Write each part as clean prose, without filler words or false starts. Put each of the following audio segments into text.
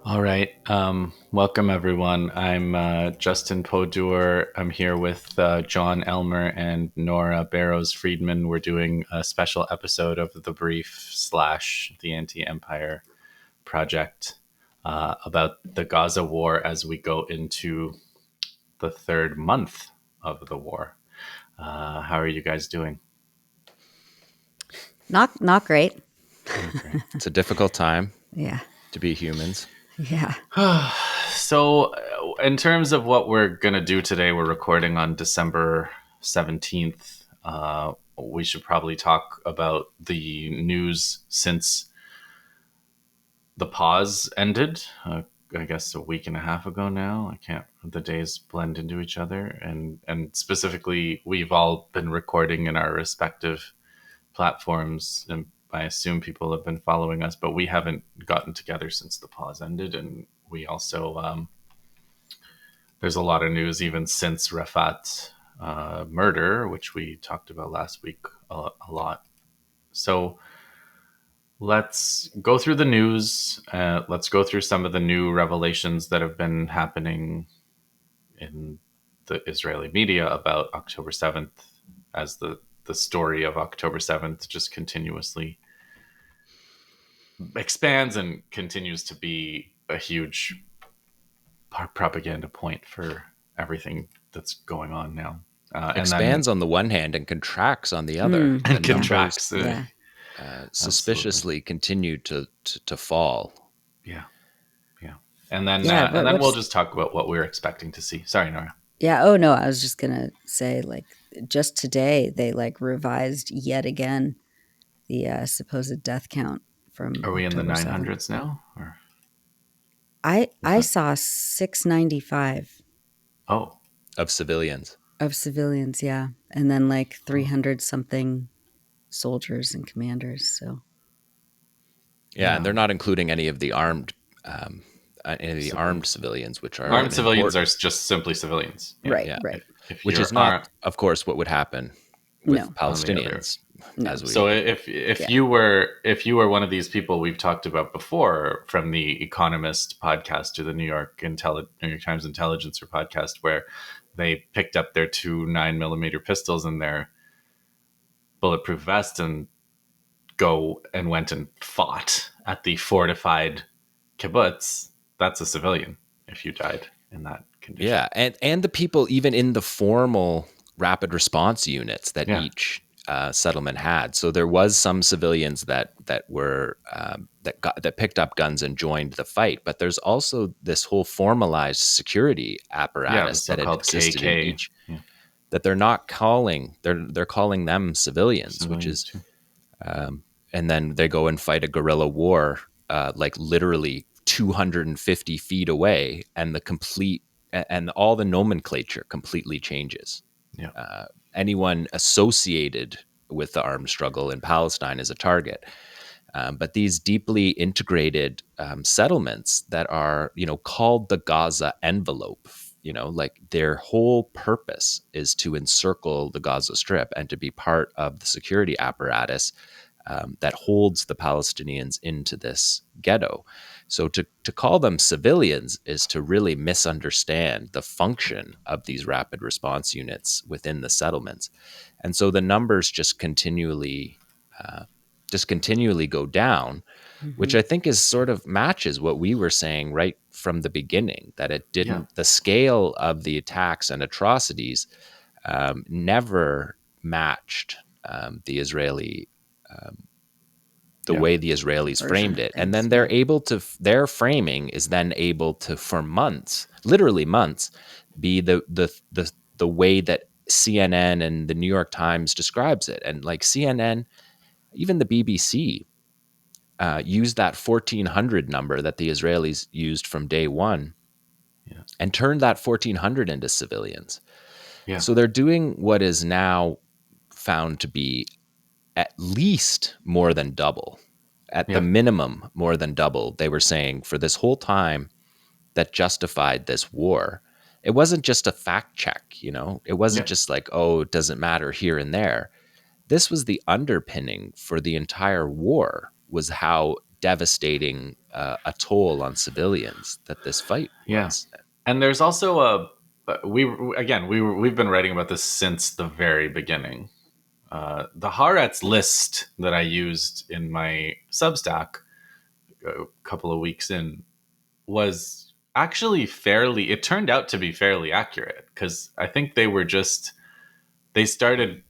All right. Welcome, everyone. I'm Justin Podur. I'm here with John Elmer and Nora Barrows Friedman. We're doing a special episode of The Brief / The Anti-Empire Project about the Gaza War as we go into the third month of the war. How are you guys doing? Not great. Okay. It's a difficult time Yeah. to be humans. Yeah. So, in terms of what we're going to do today, we're recording on December 17th. We should probably talk about the news since the pause ended. I guess a week and a half ago now. I can't. The days blend into each other, and specifically, we've all been recording in our respective platforms, and I assume people have been following us, but we haven't gotten together since the pause ended, and we also there's a lot of news even since Rafat murder, which we talked about last week a lot. So let's go through the news. Let's go through some of the new revelations that have been happening in the Israeli media about October 7th, as the story of October 7th just continuously expands and continues to be a huge propaganda point for everything that's going on now. Expands on the one hand and contracts on the other. Mm, The and contracts. yeah. suspiciously continue to fall. Yeah, yeah. And then Yeah, and then we'll what's just talk about what we're expecting to see. Sorry, Nora. Yeah, oh no, I was just gonna say, like, just today they revised yet again the supposed death count from Are we in the October 7th. 900s now? Or I saw 695 oh, Of civilians. of civilians, yeah. And then 300 something soldiers and commanders, so Yeah, and they're not including any of the armed civilians, which are armed civilians are important. just simply civilians. Yeah. right, Yeah. right. If Which you're is not, of course, what would happen with No. Palestinians. No. As we So if Yeah. you were one of these people we've talked about before, from the Economist podcast to the New York Times Intelligencer podcast, where they picked up their two 9mm pistols and their bulletproof vest and went and fought at the fortified kibbutz, that's a civilian if you died in that condition. Yeah, and the people even in the formal rapid response units that Yeah. each settlement had. So there was some civilians that picked up guns and joined the fight, but there's also this whole formalized security Yeah, the apparatus that had so-called existed in KK. each. Yeah. That they're not calling they're calling them civilians, which Civilians is too. and then they go and fight a guerrilla war, like literally 250 feet away, and all the nomenclature completely changes. Yeah. Anyone associated with the armed struggle in Palestine is a target. But these deeply integrated settlements that are, called the Gaza envelope, like their whole purpose is to encircle the Gaza Strip and to be part of the security apparatus that holds the Palestinians into this ghetto. So to call them civilians is to really misunderstand the function of these rapid response units within the settlements. And so the numbers just continually go down, which I think is sort of matches what we were saying right from the beginning, that it didn't, the scale of the attacks and atrocities never matched the Israeli, way the Israelis framed it. And then they're able to, their framing is then able to, for months, literally months, be the way that CNN and the New York Times describes it. And like CNN, even the BBC, used that 1,400 number that the Israelis used from day one, and turned that 1,400 into civilians. Yeah. So they're doing what is now found to be at least more than double, at the minimum more than double. They were saying for this whole time that justified this war. It wasn't just a fact check, it wasn't just like, oh, it doesn't matter here and there. This was the underpinning for the entire war, was how devastating a toll on civilians that this fight Yeah. was. And there's also we've been writing about this since the very beginning. The Haaretz list that I used in my Substack a couple of weeks in was actually fairly, it turned out to be fairly accurate, because I think they started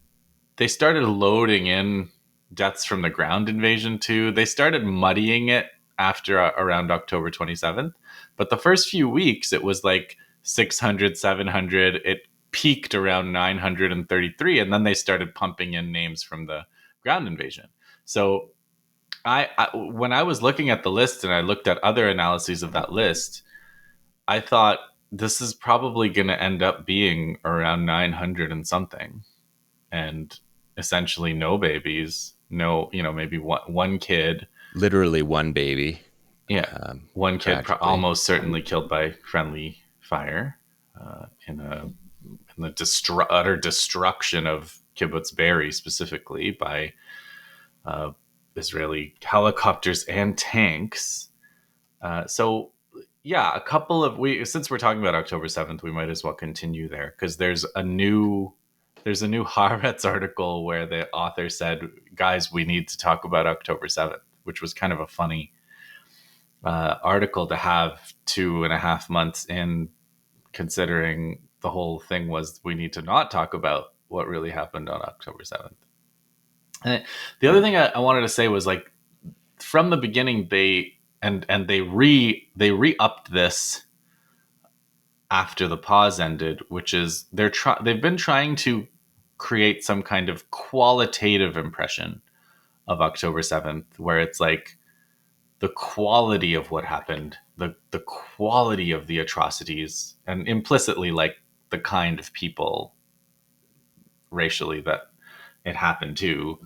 they started loading in deaths from the ground invasion too. They started muddying it after around October 27th. But the first few weeks, it was like 600, 700. It peaked around 933. And then they started pumping in names from the ground invasion. So when I was looking at the list and I looked at other analyses of that list, I thought this is probably going to end up being around 900 and something, and essentially no babies, no, maybe one kid. Literally one baby, Yeah, one kid tragically. almost certainly killed by friendly fire in the utter destruction of Kibbutz Be'eri, specifically by uh, Israeli helicopters and tanks. So yeah, a couple of we since we're talking about October 7th, we might as well continue there, because there's a new Haaretz article where the author said, "Guys, we need to talk about October 7th," which was kind of a funny article to have 2.5 months in, considering the whole thing was we need to not talk about what really happened on October 7th. And the other thing I wanted to say was, like, from the beginning, they re-upped this after the pause ended, which is they've been trying to create some kind of qualitative impression of October 7th, where it's like the quality of what happened, the quality of the atrocities, and implicitly, like, the kind of people racially that it happened to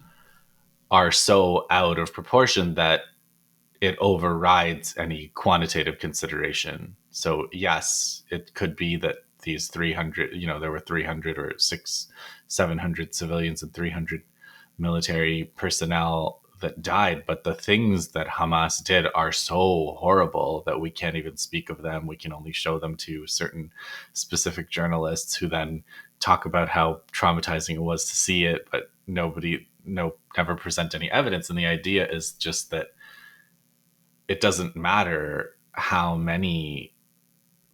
are so out of proportion that it overrides any quantitative consideration. So yes, it could be that these 300, there were 300 or 700 civilians and 300 military personnel that died, but the things that Hamas did are so horrible that we can't even speak of them. We can only show them to certain specific journalists, who then talk about how traumatizing it was to see it, but never present any evidence. And the idea is just that it doesn't matter how many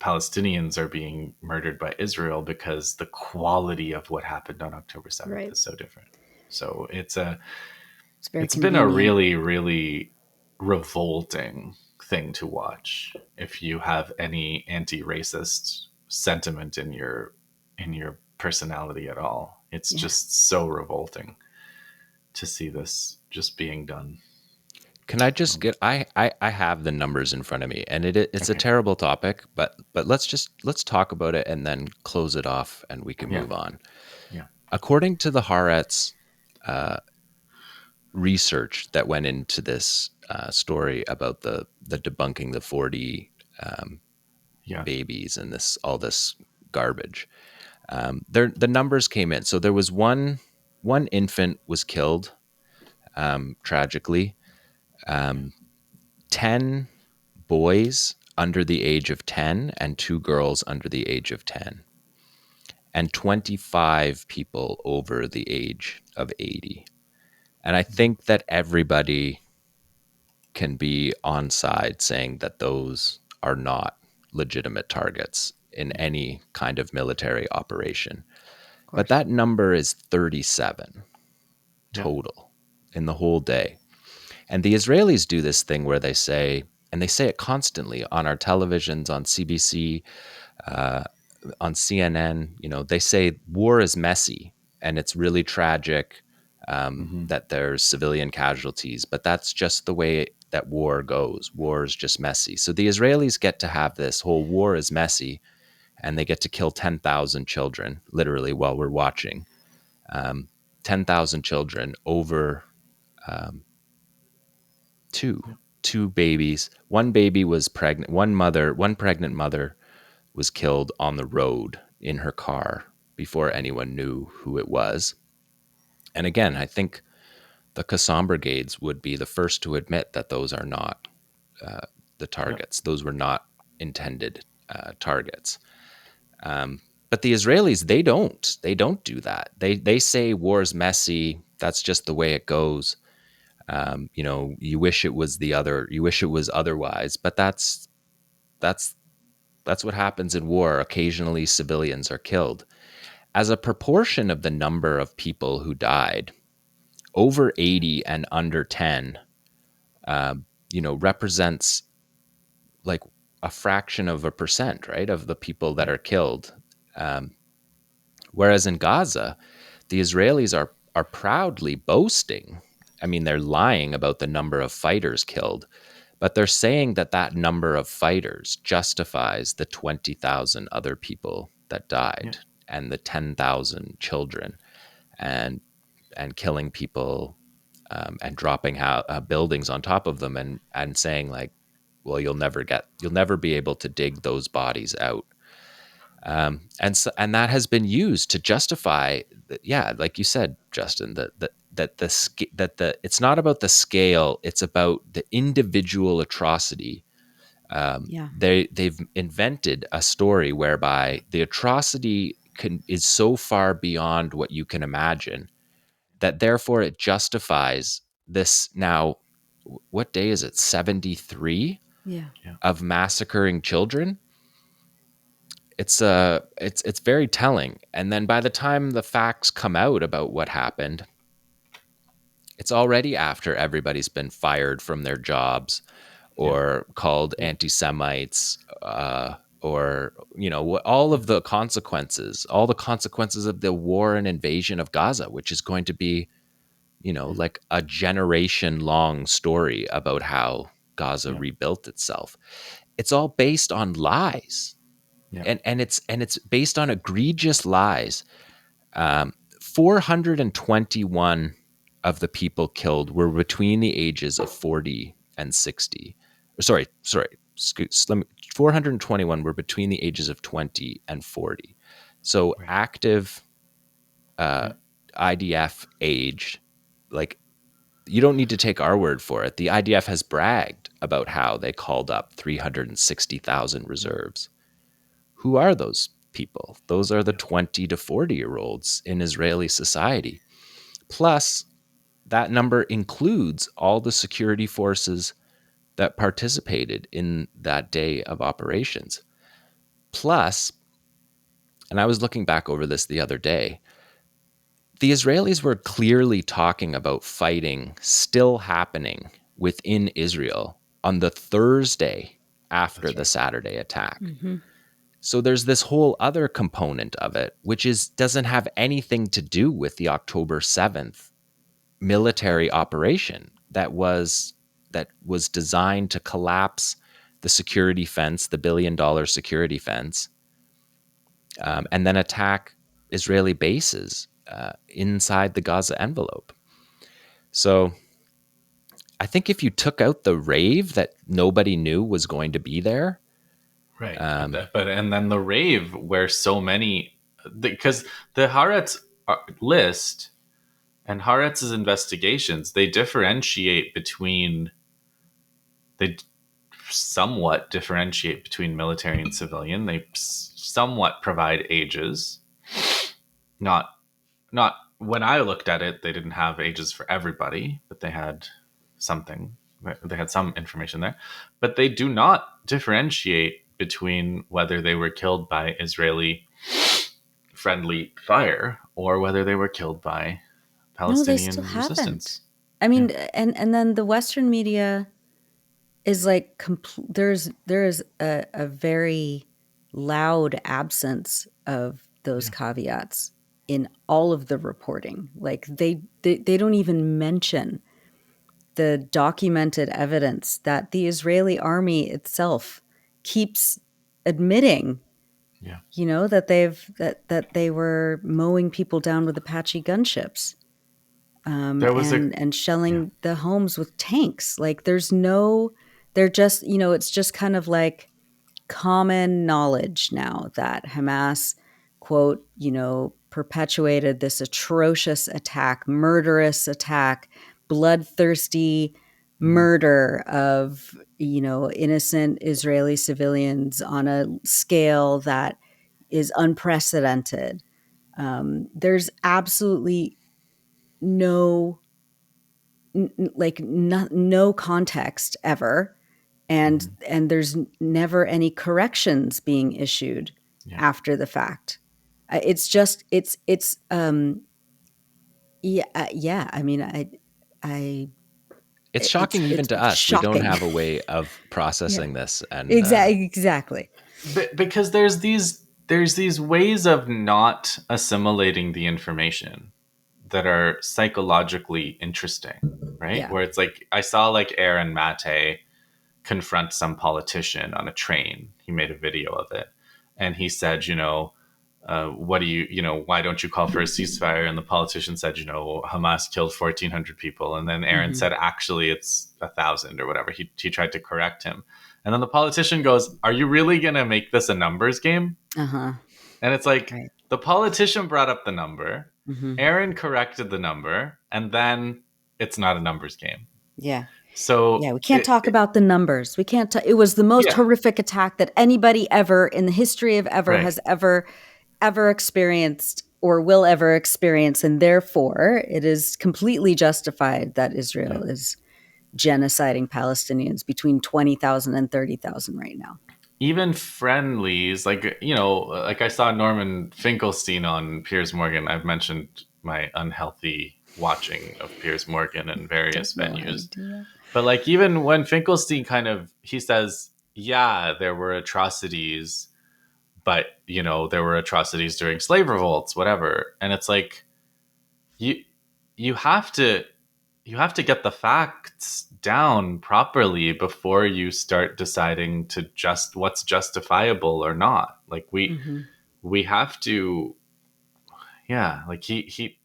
Palestinians are being murdered by Israel, because the quality of what happened on October 7th Right. is so different. So It's very it's been a convenient. really, really revolting thing to watch if you have any anti-racist sentiment in your personality at all. It's Yeah. just so revolting to see this just being done. Can I just get I have the numbers in front of me, and it's a Okay. terrible topic, but let's talk about it and then close it off and we can Yeah. move on. Yeah. According to the Haaretz research that went into this story about the debunking the 40 Yeah. babies and all this garbage, the numbers came in. So there was one infant was killed tragically. 10 boys under the age of 10 and 2 girls under the age of 10, and 25 people over the age of 80. And I think that everybody can be on side saying that those are not legitimate targets in any kind of military operation. Of But course. that number is 37 Yeah. total in the whole day. And the Israelis do this thing where they say, and they say it constantly on our televisions, on CBC, on CNN, they say war is messy and it's really tragic Mm-hmm. that there's civilian casualties, but that's just the way that war goes. War is just messy. So the Israelis get to have this whole war is messy, and they get to kill 10,000 children, literally, while we're watching. 10,000 children over two Yeah. two babies. One baby was pregnant. One pregnant mother was killed on the road in her car before anyone knew who it was. And again, I think the Qassam brigades would be the first to admit that those are not the Yeah. targets. Those were not intended targets. But the Israelis, they don't. They don't do that. They say war's messy. That's just the way it goes. You wish it was the other. You wish it was otherwise. But that's what happens in war. Occasionally, civilians are killed. As a proportion of the number of people who died, over 80 and under 10, represents like a fraction of a percent, right, of the people that Yeah. are killed. Whereas in Gaza, the Israelis are proudly boasting. I mean, they're lying about the number of fighters killed, but they're saying that that number of fighters justifies the 20,000 other people that Yeah. died and the 10,000 children and killing people and dropping buildings on top of them and saying like, well, you'll never be able to dig those bodies out. And that has been used to justify yeah, like you said, Justin, that it's not about the scale, it's about the individual atrocity. Yeah. They've invented a story whereby the atrocity is so far beyond what you can imagine that therefore it justifies this now. What day is it? 73 Yeah. Yeah. of massacring children. It's very telling. And then by the time the facts come out about what happened, it's already after everybody's been fired from their jobs Yeah. or called anti-Semites, or all of the consequences, of the war and invasion of Gaza, which is going to be like a generation long story about how Gaza Yeah. rebuilt itself. It's all based on lies. Yeah. And it's based on egregious lies. 421 of the people killed were between the ages of 40 and 60. Sorry. 421 were between the ages of 20 and 40. So Right. active Yeah. IDF age, like, you don't need to take our word for it. The IDF has bragged about how they called up 360,000 reserves. Who are those people? Those are the Yeah. 20 to 40-year-olds in Israeli society. Plus, that number includes all the security forces that participated in that day of operations. Plus, and I was looking back over this the other day, the Israelis were clearly talking about fighting still happening within Israel on the Thursday after That's the right. Saturday attack. Mm-hmm. So there's this whole other component of it, which doesn't have anything to do with the October 7th military operation that was designed to collapse the security fence, the $1 billion security fence, and then attack Israeli bases inside the Gaza envelope. So I think if you took out the rave that nobody knew was going to be there, Right. But and then the rave where so many, because the Haaretz list and Haaretz's investigations, they differentiate between, they somewhat differentiate between military and civilian. They somewhat provide ages. Not not when I looked at it, they didn't have ages for everybody, but they had something. They had some information there, but they do not differentiate between whether they were killed by Israeli friendly fire or whether they were killed by No, they still Palestinian haven't. resistance. I Yeah. mean, and then the Western media is like there is a very loud absence of those Yeah. caveats in all of the reporting. Like they don't even mention the documented evidence that the Israeli army itself keeps admitting, Yeah. that they were mowing people down with Apache gunships, There was a and yeah. shelling the homes with tanks. Like they're just, it's just kind of like common knowledge now that Hamas, quote, perpetuated this atrocious attack, murderous attack, bloodthirsty murder of, innocent Israeli civilians on a scale that is unprecedented. There's absolutely no no context ever, and Mhm. there's never any corrections being issued Yeah. after the fact. It's just it's yeah, yeah. I mean, I It's shocking even it's to us. We don't shocking. have a way of Yeah, processing this, and exactly. Because there's these ways of not assimilating the information that are psychologically interesting, right? Yeah. Where it's like I saw like Aaron Mate confront some politician on a train. He made a video of it, and he said, what do why don't you call for a ceasefire? And the politician said, Hamas killed 1,400 people. And then Aaron Hmm. said, actually, it's 1,000 or whatever. He tried to correct him. And then the politician goes, are you really going to make this a numbers game? Uh-huh. And it's like Right. the politician brought up the number, Hmm. Aaron corrected the number, and then it's not a numbers game. Yeah. So, Yeah, we can't talk about the numbers. We can't. It was the most yeah, horrific attack that anybody ever in the history of ever right. has ever experienced or will ever experience, and therefore it is completely justified that Yeah. Israel is genociding Palestinians between 20,000 and 30,000 right now. Even friendlies, like I saw Norman Finkelstein on Piers Morgan. I've mentioned my unhealthy watching of Piers Morgan in various No venues. idea. But like even when Finkelstein he says, yeah, there were atrocities, but there were atrocities during slave revolts, whatever. And it's like you you have to get the facts down properly before you start deciding to just what's justifiable or not. Like Hmm. we have to, yeah, like he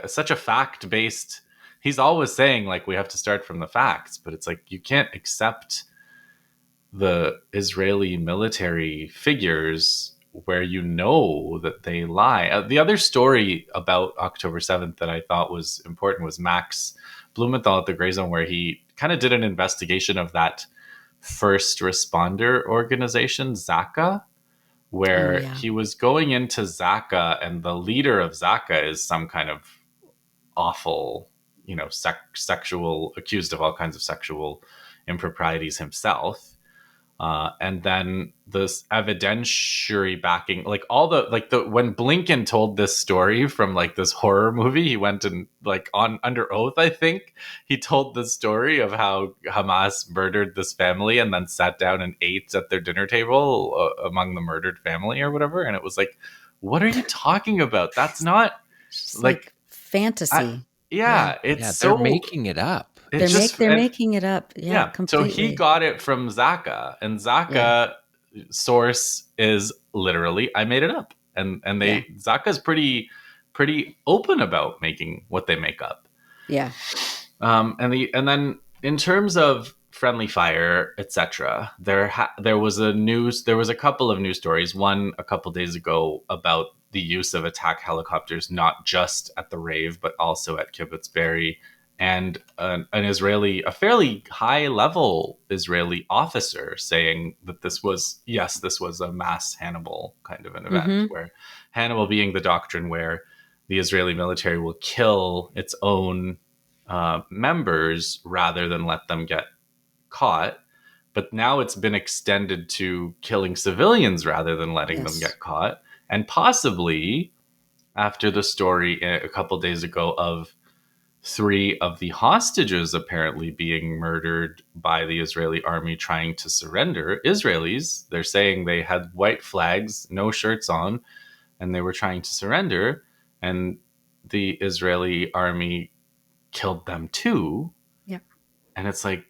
such a fact based, he's always saying like we have to start from the facts, but it's like you can't accept the Israeli military figures where that they lie. The other story about October 7th that I thought was important was Max Blumenthal at the Gray Zone, where he kind of did an investigation of that first responder organization, Zaka, Oh where yeah. he was going into Zaka, and the leader of Zaka is some kind of awful, sexual, accused of all kinds of sexual improprieties himself. And then this evidentiary backing, like all the when Blinken told this story from like this horror movie, he went and like on under oath, I think he told the story of how Hamas murdered this family and then sat down and ate at their dinner table among the murdered family or whatever. And it was like, what are you talking about? That's not Just like, like fantasy. Yeah. yeah, it's yeah, they're so, making it up. it's just, They're and making it up. Yeah, yeah. So he completely. got it from Zaka, and Yeah. Zaka source is literally I made it up, and Yeah. Zaka's pretty open about making what they make up. Yeah. And then in terms of friendly fire, etc., there was a couple of news stories. One a couple days ago about the use of attack helicopters, not just at the rave, but also at Kibbutz Be'eri, and a fairly high level Israeli officer saying that this was a mass Hannibal kind of an event, Hmm. where Hannibal being the doctrine where the Israeli military will kill its own members rather than let them get caught. But now it's been extended to killing civilians rather than letting them Yes. get caught. And possibly after the story a couple days ago of three of the hostages apparently being murdered by the Israeli army trying to surrender. Israelis, they're saying they had white flags, no shirts on, and they were trying to surrender. And the Israeli army killed them too. Yeah. And it's like,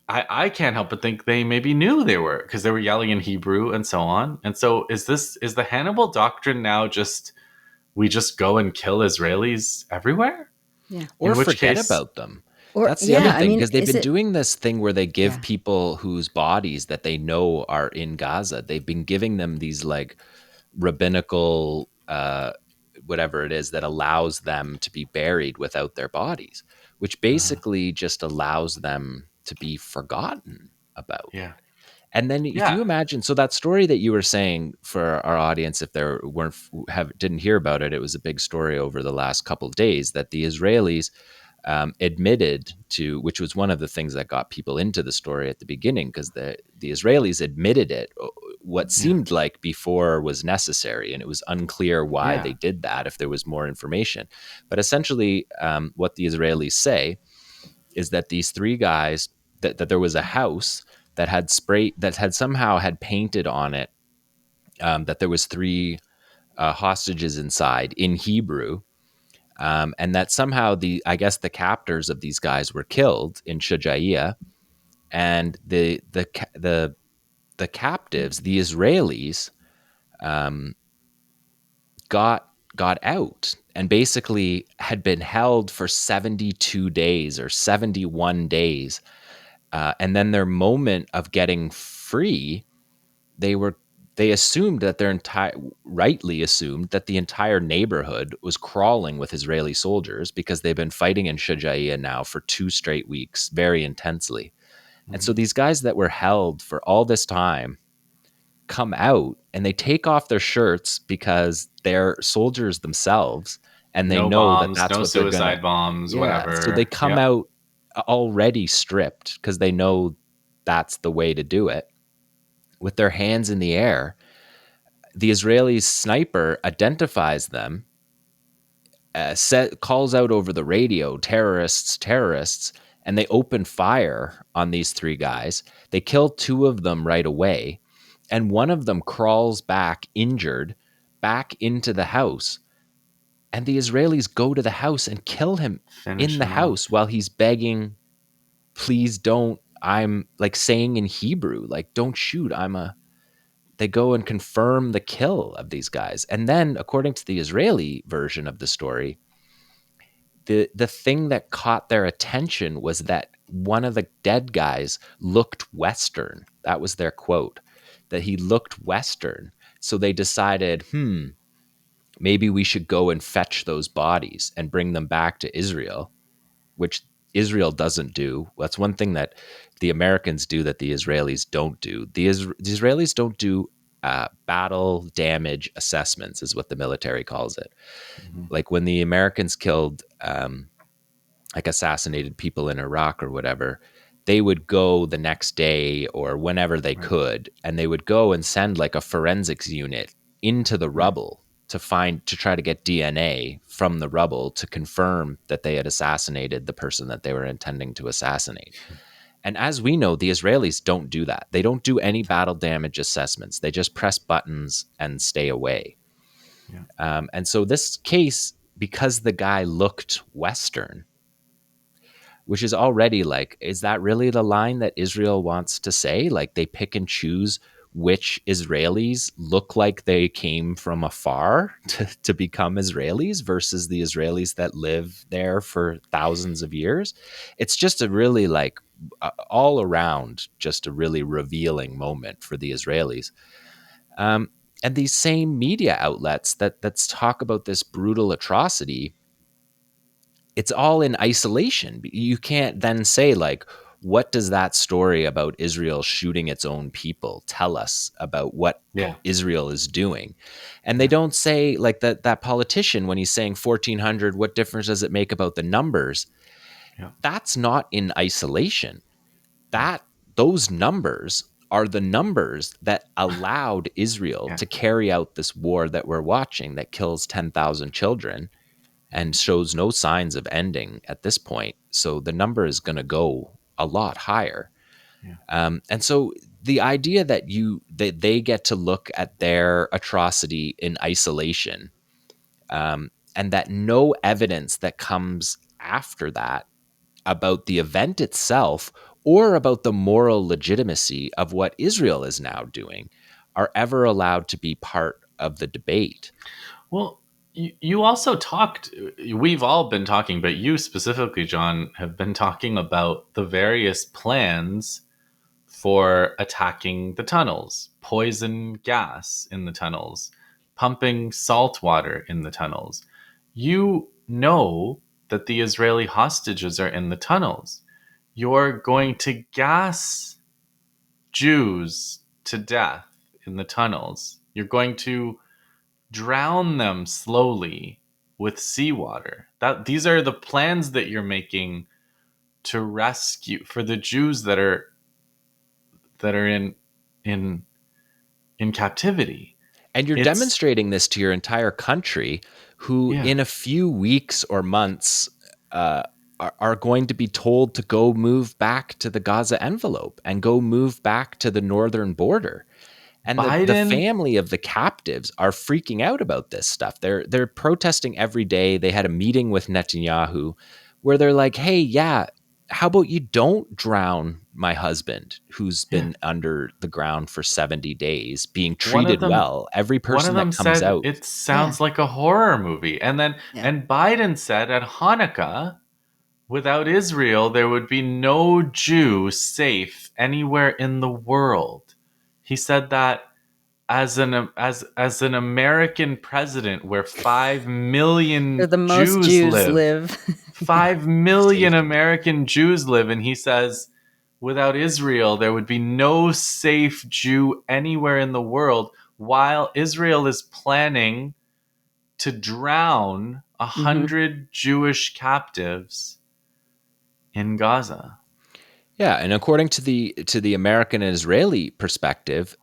I can't help but think they maybe knew they were, because they were yelling in Hebrew and so on. And so is the Hannibal doctrine now just we just go and kill Israelis everywhere? Yeah. Or In which forget case, about them. Or That's the other yeah, I thing, mean, because they've is been it doing this thing where they give yeah. people whose bodies that they know are in Gaza, they've been giving them these like rabbinical whatever it is that allows them to be buried without their bodies, which basically just allows them to be forgotten about. Yeah. And then if Yeah. you imagine, so that story that you were saying for our audience, if there weren't didn't hear about it, it was a big story over the last couple of days that the Israelis admitted to, which was one of the things that got people into the story at the beginning, because the Israelis admitted it. What Yeah. seemed like before was necessary, and it was unclear why Yeah. they did that, if there was more information. But essentially, what the Israelis say is that these three guys, that there was a house that had somehow had painted on it that there was three hostages inside in Hebrew, and that somehow I guess the captors of these guys were killed in Shujaiya, and the captives, the Israelis, um, got out and basically had been held for 72 days or 71 days. And then their moment of getting free, they were they assumed that their entire rightly assumed that the entire neighborhood was crawling with Israeli soldiers because they've been fighting in Shujaiya now for 2 straight weeks, very intensely. And so Mhm. these guys that were held for all this time come out and they take off their shirts because they're soldiers themselves, and they No know that bombs, that's no what they're gonna. suicide bombs, Yeah, so they whatever. come Yep. out already stripped because they know that's the way to do it, with their hands in the air. The Israeli sniper identifies them, calls out over the radio, terrorists, terrorists, and they open fire on these three guys. They kill two of them right away, and one of them crawls back injured back into the house. And the Israelis go to the house and kill him Finish in the him house off. while he's begging, please don't. I'm like saying in Hebrew, like, don't shoot. They go and confirm the kill of these guys. And then, according to the Israeli version of the story, the thing that caught their attention was that one of the dead guys looked Western. That was their quote, that he looked Western. So they decided, maybe we should go and fetch those bodies and bring them back to Israel, which Israel doesn't do. That's one thing that the Americans do that the Israelis don't do. The Israelis don't do battle damage assessments, is what the military calls it. Mhm. Like when the Americans killed, like assassinated people in Iraq or whatever, they would go the next day or whenever they Right. could, and they would go and send like a forensics unit into the Right. rubble to try to get DNA from the rubble to confirm that they had assassinated the person that they were intending to assassinate. And as we know, the Israelis don't do that. They don't do any battle damage assessments. They just press buttons and stay away. Yeah. And so this case, because the guy looked Western, which is already like, is that really the line that Israel wants to say? Like they pick and choose which Israelis look like they came from afar to become Israelis versus the Israelis that live there for thousands of years. It's just a really like all around, just a really revealing moment for the Israelis. Um, and these same media outlets that talk about this brutal atrocity, it's all in isolation. You can't then say, like, what does that story about Israel shooting its own people tell us about what Yeah. Israel is doing? And they Yeah. don't say, like, that politician, when he's saying 1,400, what difference does it make about the numbers? Yeah. That's not in isolation. Yeah. That those numbers are the numbers that allowed Israel Yeah. to carry out this war that we're watching, that kills 10,000 children and shows no signs of ending at this point. So the number is going to go a lot higher. Yeah. And so the idea that they get to look at their atrocity in isolation, and that no evidence that comes after that about the event itself or about the moral legitimacy of what Israel is now doing are ever allowed to be part of the debate. Well, you also talked, we've all been talking, but you specifically, John, have been talking about the various plans for attacking the tunnels, poison gas in the tunnels, pumping salt water in the tunnels. You know that the Israeli hostages are in the tunnels. You're going to gas Jews to death in the tunnels. You're going to drown them slowly with seawater. These are the plans that you're making to rescue for the Jews that are in in captivity. And you're It's demonstrating this to your entire country, who yeah, in a few weeks or months are going to be told to go move back to the Gaza envelope and go move back to the northern border. And the Biden. family of the captives are freaking out about this stuff. They're protesting every day. They had a meeting with Netanyahu where they're like, "Hey, yeah, how about you don't drown my husband who's Yeah, been under the ground for 70 days being one of treated them well? Every one of person them that comes said out." it Yeah. sounds like a horror movie, Yeah. and Biden said at Hanukkah, without Israel, there would be no Jew safe anywhere in the world. He said that as an American president where five Where million the most Jews Jews live, live. Yeah. 5 million Safety. American Jews live, and he says without Israel there would be no safe Jew anywhere in the world, while Israel is planning to drown a Mm-hmm. hundred Jewish captives in Gaza. Yeah, and according to the American and Israeli perspective,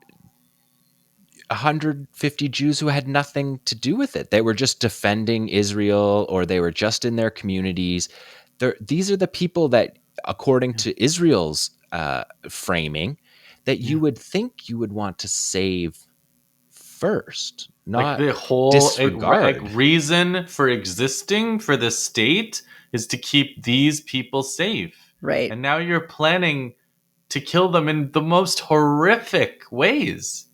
150 Jews who had nothing to do with it. They were just defending Israel, or they were just in their communities. These are the people that, according Yeah, to Israel's framing, that you yeah. would think you would want to save first, Like not the whole disregard. reason for existing for the state is to keep these people safe. Right. And now you're planning to kill them in the most horrific ways.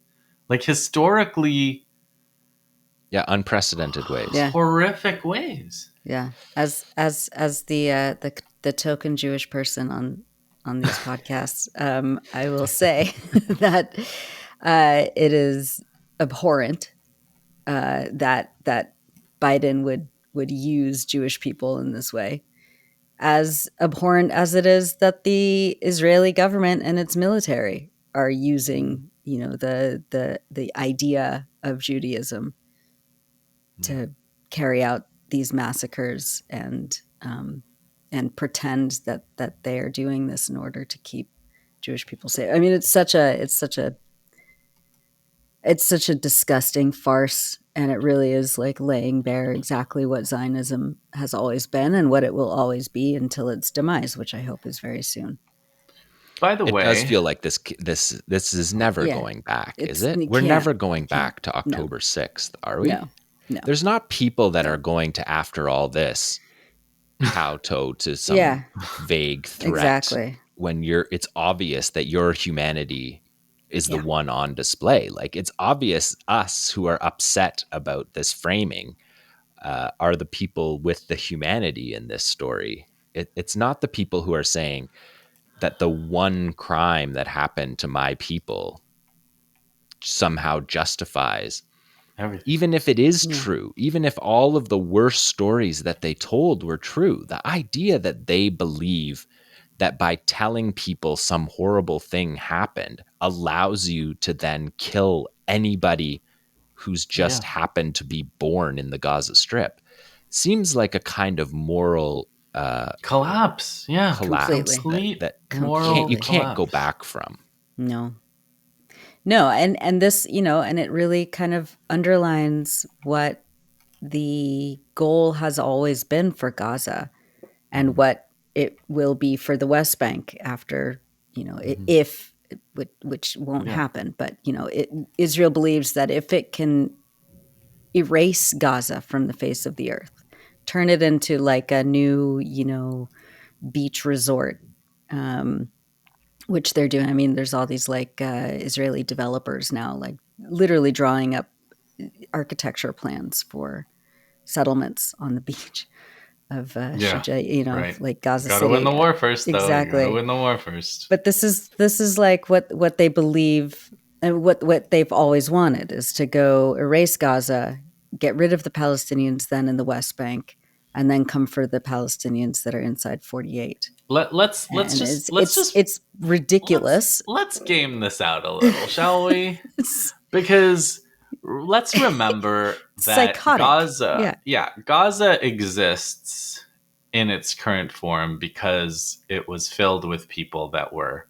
Like historically Yeah, unprecedented ways. Yeah. horrific ways. Yeah. As the token Jewish person on these podcasts, I will say that it is abhorrent that Biden would use Jewish people in this way. As abhorrent as it is that the Israeli government and its military are using, the idea of Judaism Yeah. to carry out these massacres and pretend that they are doing this in order to keep Jewish people safe. I mean, it's such a disgusting farce, and it really is like laying bare exactly what Zionism has always been and what it will always be until its demise, which I hope is very soon. By the It does way, feel like this is never Yeah, going back, is it's it? you We're can't never going you can't back to no October 6th, are we? no no There's not people that no. are going to, after all this, kowtow to some Yeah, vague threat exactly. when it's obvious that your humanity is the Yeah, one on display. Like, it's obvious us who are upset about this framing are the people with the humanity in this story. It's not the people who are saying that the one crime that happened to my people somehow justifies, everything. even if it is yeah, true, even if all of the worst stories that they told were true, the idea that they believe that by telling people some horrible thing happened allows you to then kill anybody who's just Yeah. happened to be born in the Gaza Strip seems like a kind of moral Collapse. Yeah. collapse completely, Complete that moral you completely. can't go collapse. back from. No, no, and this, and it really kind of underlines what the goal has always been for Gaza and Mm-hmm. what it will be for the West Bank after, Mm-hmm. if which won't Yeah. happen, but Israel believes that if it can erase Gaza from the face of the earth, turn it into like a new, beach resort, um, which they're doing. I mean, there's all these like Israeli developers now, like literally drawing up architecture plans for settlements on the beach of Yeah. Shuja, Right. of like Gaza Gotta win City. the war first, though. You gotta Exactly. win the war first. But this is like what they believe. And what they've always wanted is to go erase Gaza, get rid of the Palestinians then in the West Bank, and then come for the Palestinians that are inside 48. Let's And just it's ridiculous. let's game this out a little, shall we? Because let's remember that Psychotic. Gaza exists in its current form because it was filled with people that were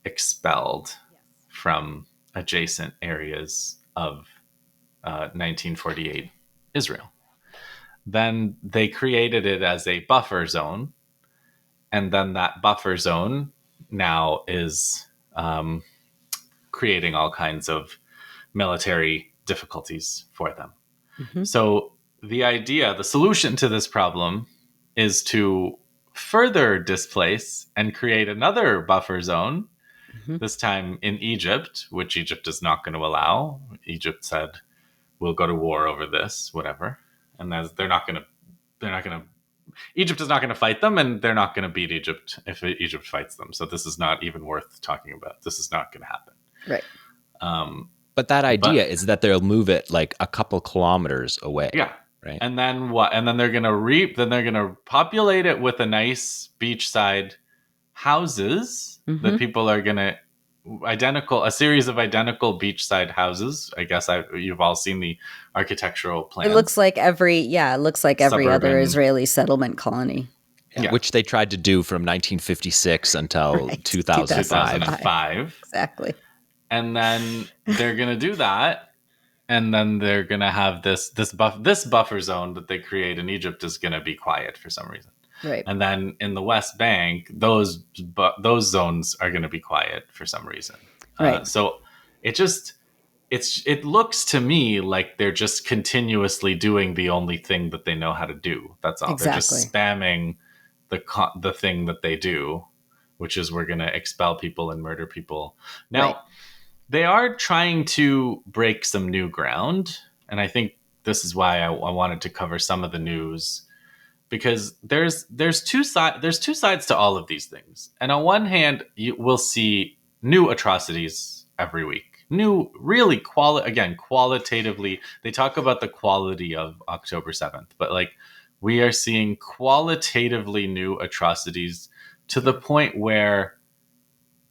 expelled from adjacent areas of 1948 Israel. Then they created it as a buffer zone, and then that buffer zone now is creating all kinds of military difficulties for them. Mm-hmm. So the solution to this problem is to further displace and create another buffer zone, Mm-hmm. this time in Egypt, which Egypt is not going to allow. Egypt said, we'll go to war over this, whatever. And they're not going to, Egypt is not going to fight them, and they're not going to beat Egypt if Egypt fights them. So this is not even worth talking about. This is not going to happen. Right. But that idea is that they'll move it like a couple kilometers away. Yeah. Right. And then what? And then they're going to populate it with a nice beachside houses that people are going to a series of identical beachside houses. I guess you've all seen the architectural plans. It looks like every Suburban. other Israeli settlement colony. Yeah. Which they tried to do from 1956 until 2005. Exactly. And then they're going to do that. And then they're going to have this buffer zone that they create in Egypt is going to be quiet for some reason. Right. And then in the West Bank, those zones are going to be quiet for some reason. Right. So it looks to me like they're just continuously doing the only thing that they know how to do. That's all. Exactly. They're just spamming the thing that they do, which is we're going to expel people and murder people. Now, right. They are trying to break some new ground, and I think this is why I wanted to cover some of the news, because there's two sides to all of these things. And on one hand, we'll see new atrocities every week. New, really qualitatively, they talk about the quality of October 7th, but like we are seeing qualitatively new atrocities to the point where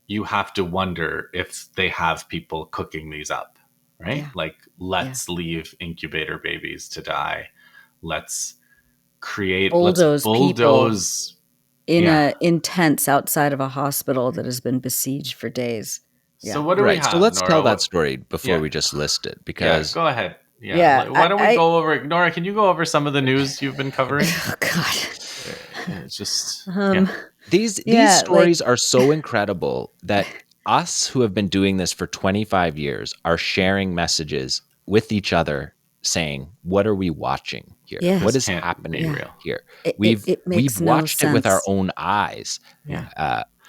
you have to wonder if they have people cooking these up, right? Yeah. Like, let's leave incubator babies to die. Let's bulldoze people in tents outside of a hospital that has been besieged for days. Yeah. So what do we have? So let's Nora? tell that story before we just list it, because go ahead. Why don't we go over, Nora? Can you go over some of the news you've been covering? Oh God. It's just These stories are so incredible that us who have been doing this for 25 years are sharing messages with each other saying, what are we watching here? Yeah. What is happening here? We've watched it with our own eyes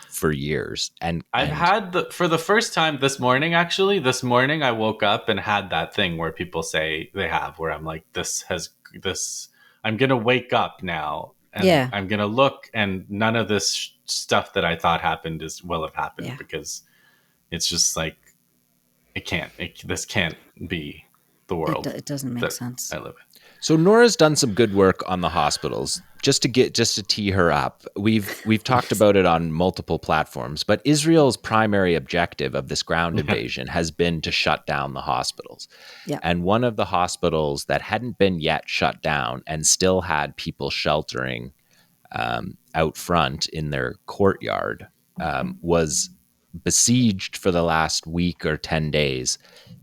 for years. And I've had for the first time this morning, I woke up and had that thing where people say they have, where I'm like, I'm going to wake up now. And I'm going to look, and none of this stuff that I thought happened will have happened, because it's just like, this can't be the world. It doesn't make sense. I live in. So Nora's done some good work on the hospitals. Just to tee her up, we've talked about it on multiple platforms, but Israel's primary objective of this ground invasion has been to shut down the hospitals. Yeah. And one of the hospitals that hadn't been yet shut down and still had people sheltering out front in their courtyard was besieged for the last week or 10 days.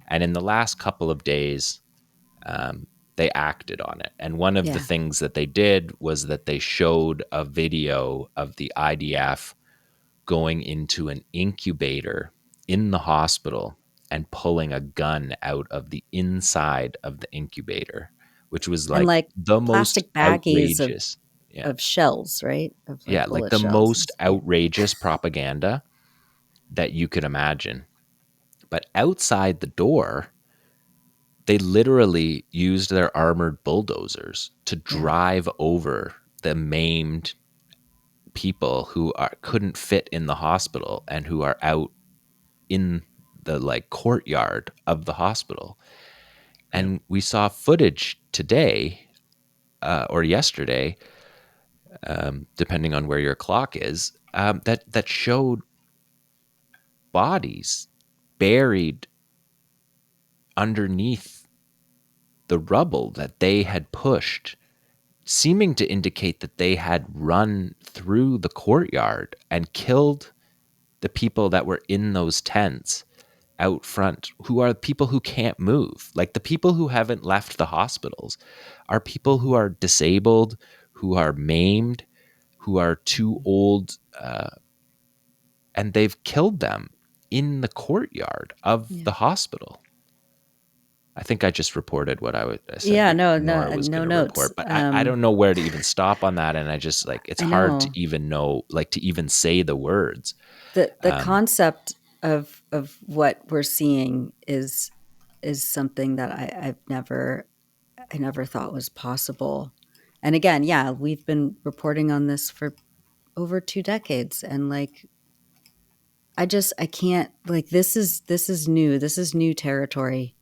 And in the last couple of days, they acted on it. And one of the things that they did was that they showed a video of the IDF going into an incubator in the hospital and pulling a gun out of the inside of the incubator, which was like the most outrageous of shells, right? Like the most outrageous propaganda that you could imagine. But outside the door, they literally used their armored bulldozers to drive over the maimed people who couldn't fit in the hospital and who are out in the like courtyard of the hospital. Yeah. And we saw footage today or yesterday, depending on where your clock is, that showed bodies buried underneath the rubble that they had pushed, seeming to indicate that they had run through the courtyard and killed the people that were in those tents out front, who are people who can't move. Like the people who haven't left the hospitals are people who are disabled, who are maimed, who are too old, and they've killed them in the courtyard of Yeah. the hospital. I think I just reported what I said Yeah, no, Nora was no going to notes. report, but I don't know where to even stop on that. And I just like, it's I hard to know. even know, like to even say the words. The concept of what we're seeing is something that I never thought was possible. And again, yeah, we've been reporting on this for over 2 decades, and like I can't, like, this is new. This is new territory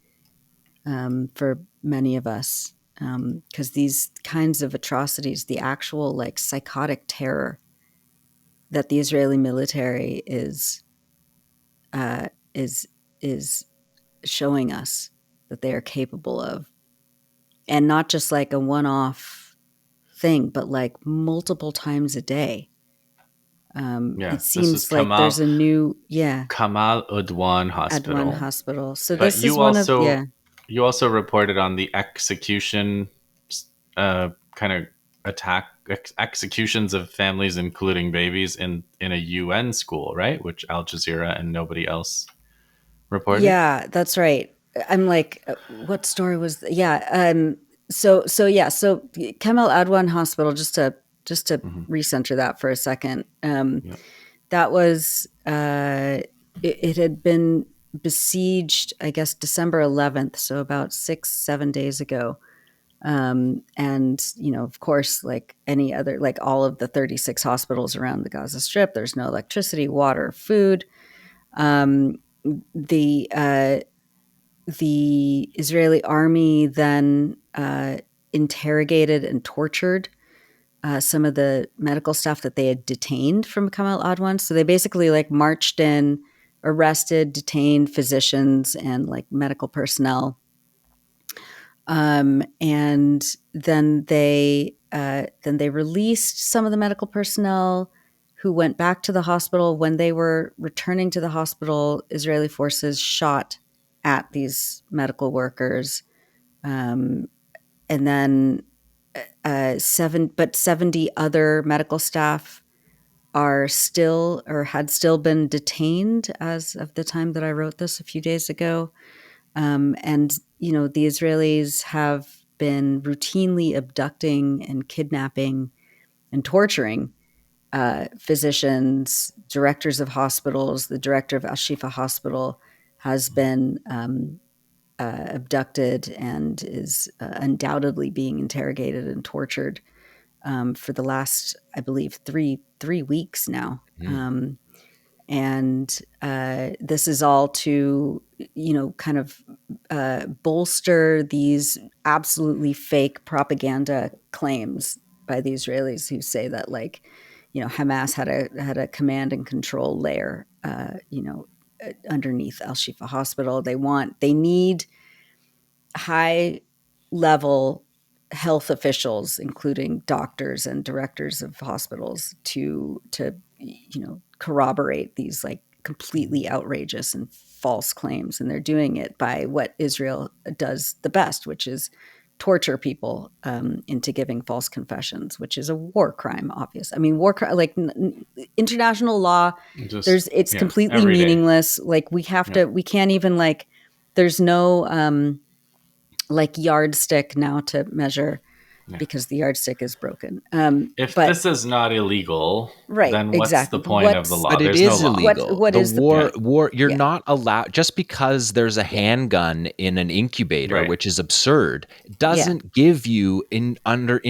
for many of us, because these kinds of atrocities, the actual like psychotic terror that the Israeli military uh, is is showing us that they are capable of, and not just like a one-off thing, but like multiple times a day. Yeah. It This is seems like there's a new, yeah, Kamal Udwan Adwan Hospital. hospital. So But this is one of, yeah, you also reported on the execution kind of executions of families, including babies, in a UN school, right? Which Al Jazeera and nobody else reported. yeah, that's right. I'm like, what story was yeah, so Kemal Adwan Hospital, just to Hmm. recenter that for a second. Yeah. That was it had been besieged, I guess, December 11th, so about 6-7 days ago. And of course, like any other, like all of the 36 hospitals around the Gaza Strip, there's no electricity, water, food. um, the the Israeli army then interrogated and tortured some of the medical staff that they had detained from Kamal Adwan. So they basically like marched in, arrested, detained physicians and like medical personnel, and then they released some of the medical personnel who went back to the hospital. When they were returning to the hospital, Israeli forces shot at these medical workers, um, and then 70 other medical staff are still, or had still been, detained as of the time that I wrote this a few days ago. And the Israelis have been routinely abducting and kidnapping and torturing physicians, directors of hospitals. The director of Al Shifa Hospital has been abducted and is undoubtedly being interrogated and tortured for the last, I believe, three weeks now. Mm. And this is all to, kind of bolster these absolutely fake propaganda claims by the Israelis, who say that, like, Hamas had a command and control layer, underneath Al Shifa Hospital. They need high level health officials, including doctors and directors of hospitals, to corroborate these like completely outrageous and false claims. And they're doing it by what Israel does the best, which is torture people into giving false confessions, which is a war crime. Obvious. I mean, like international law. Just It's yeah, completely every day. meaningless. Like we have Yeah. to. We can't even there's no like yardstick now to measure because the yardstick is broken. If But this is not illegal, right, then what's the exactly. point of the law? But it There's no is law. illegal. What The is the point? war, you're Yeah. not allowed, just because there's a Yeah. handgun in an incubator, Right. which is absurd, doesn't give you under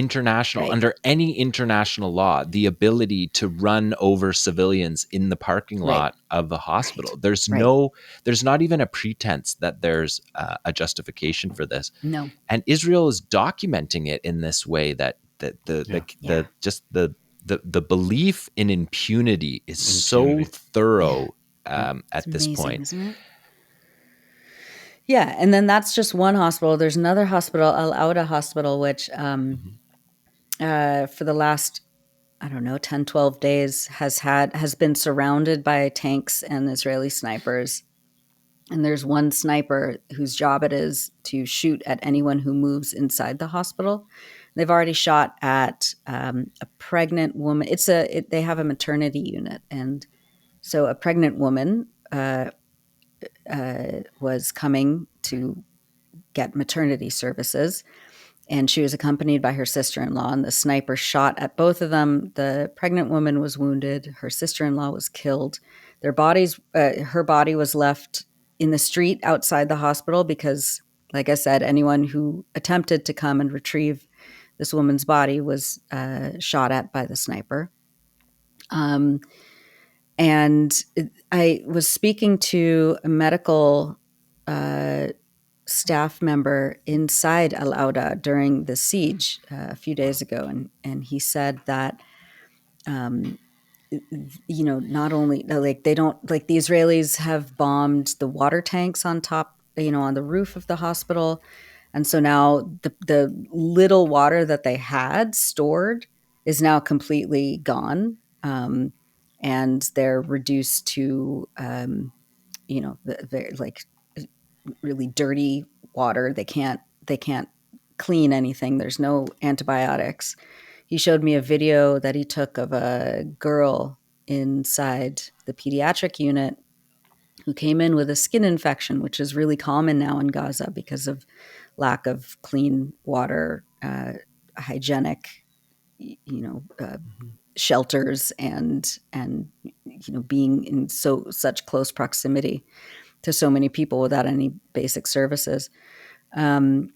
any international law, the ability to run over civilians in the parking Right. lot of a hospital. There's Right. there's not even a pretense that there's a justification for this. No. And Israel is documenting it in this way that the belief in impunity is so thorough It's at this amazing, point. isn't it? Yeah, and then that's just one hospital. There's another hospital, Al Auda Hospital, which for the last, I don't know, 10, 12 days has been surrounded by tanks and Israeli snipers. And there's one sniper whose job it is to shoot at anyone who moves inside the hospital. They've already shot at a pregnant woman. They have a maternity unit, and so a pregnant woman was coming to get maternity services, and she was accompanied by her sister-in-law, and the sniper shot at both of them. The pregnant woman was wounded. Her sister-in-law was killed. Her body was left in the street outside the hospital because, like I said, anyone who attempted to come and retrieve this woman's body was shot at by the sniper. And I was speaking to a medical staff member inside Al Auda during the siege a few days ago, and he said that not only like they don't like the Israelis have bombed the water tanks on top, on the roof of the hospital, and so now the little water that they had stored is now completely gone, and they're reduced to like really dirty water. They can't clean anything. There's no antibiotics. He showed me a video that he took of a girl inside the pediatric unit who came in with a skin infection, which is really common now in Gaza because of lack of clean water, hygienic, shelters, and being in such close proximity to so many people without any basic services. And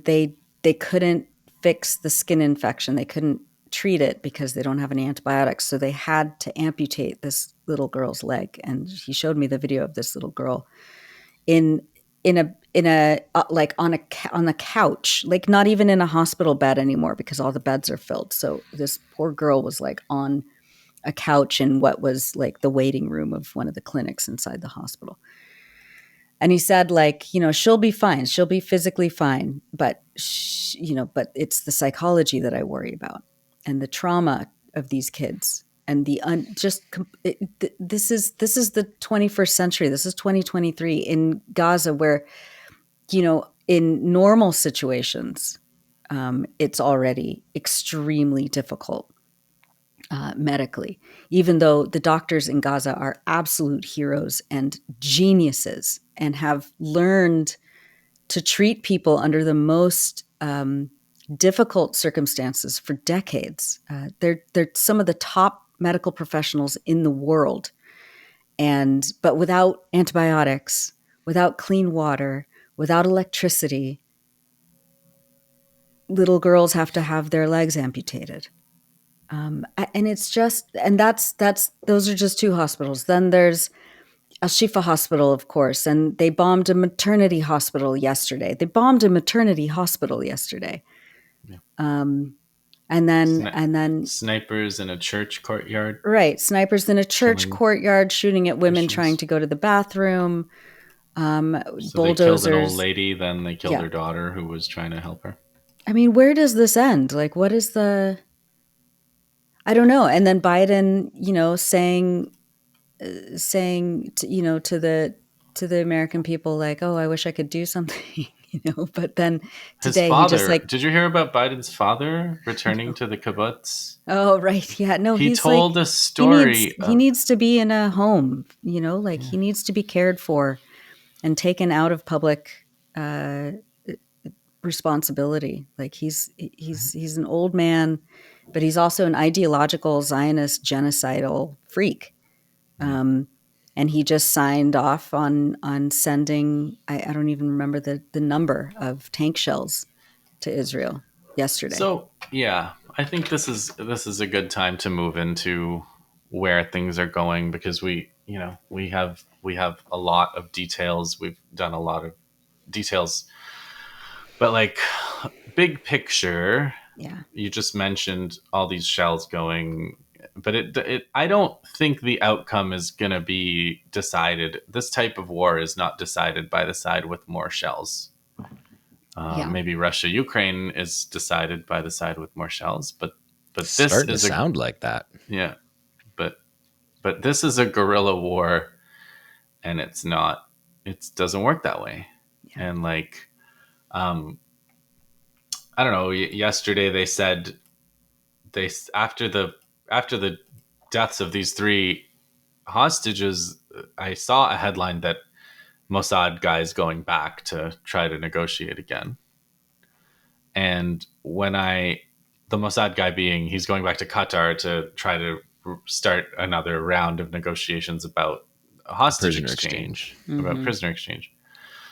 they couldn't fix the skin infection. They couldn't treat it because they don't have any antibiotics. So they had to amputate this little girl's leg. And he showed me the video of this little girl in a like on the couch, like not even in a hospital bed anymore because all the beds are filled. So this poor girl was like on a couch in what was like the waiting room of one of the clinics inside the hospital. And he said, like, she'll be fine. She'll be physically fine. But, but it's the psychology that I worry about and the trauma of these kids. And this is the 21st century. This is 2023 in Gaza, where, in normal situations, it's already extremely difficult medically, even though the doctors in Gaza are absolute heroes and geniuses and have learned to treat people under the most difficult circumstances for decades. They're some of the top medical professionals in the world, but without antibiotics, without clean water, without electricity, little girls have to have their legs amputated. And it's just, and those are just two hospitals. Then there's Al Shifa Hospital, of course, and they bombed a maternity hospital yesterday. Yeah. And then snipers in a church courtyard. Right, snipers in a church courtyard shooting at women trying to go to the bathroom. So bulldozers. They killed an old lady, then they killed her daughter who was trying to help her. I mean, where does this end? Like, what is I don't know. And then Biden, saying to the American people, like, oh, I wish I could do something, but then today his father, he just like, did you hear about Biden's father returning to the kibbutz? Oh, right. Yeah. No, he told a story. He needs to be in a home, he needs to be cared for and taken out of public responsibility. Like he's an old man, but he's also an ideological Zionist genocidal freak. Yeah. And he just signed off on sending, I don't even remember the number of tank shells to Israel yesterday. So yeah, I think this is a good time to move into where things are going, because we have a lot of details. We've done a lot of details, but like big picture, Yeah. you just mentioned all these shells going, but it I don't think the outcome is going to be decided. This type of war is not decided by the side with more shells. Yeah. Maybe Russia Ukraine is decided by the side with more shells, but this Starting to is a sound like that. yeah, but but this is a guerrilla war, and it's not. It doesn't work that way. Yeah. And like, um, I don't know. Yesterday they said they after the deaths of these three hostages, I saw a headline that Mossad guys going back to try to negotiate again. And the Mossad guy being, he's going back to Qatar to try to start another round of negotiations about a hostage Prisoner exchange, exchange. about Mm-hmm. prisoner exchange.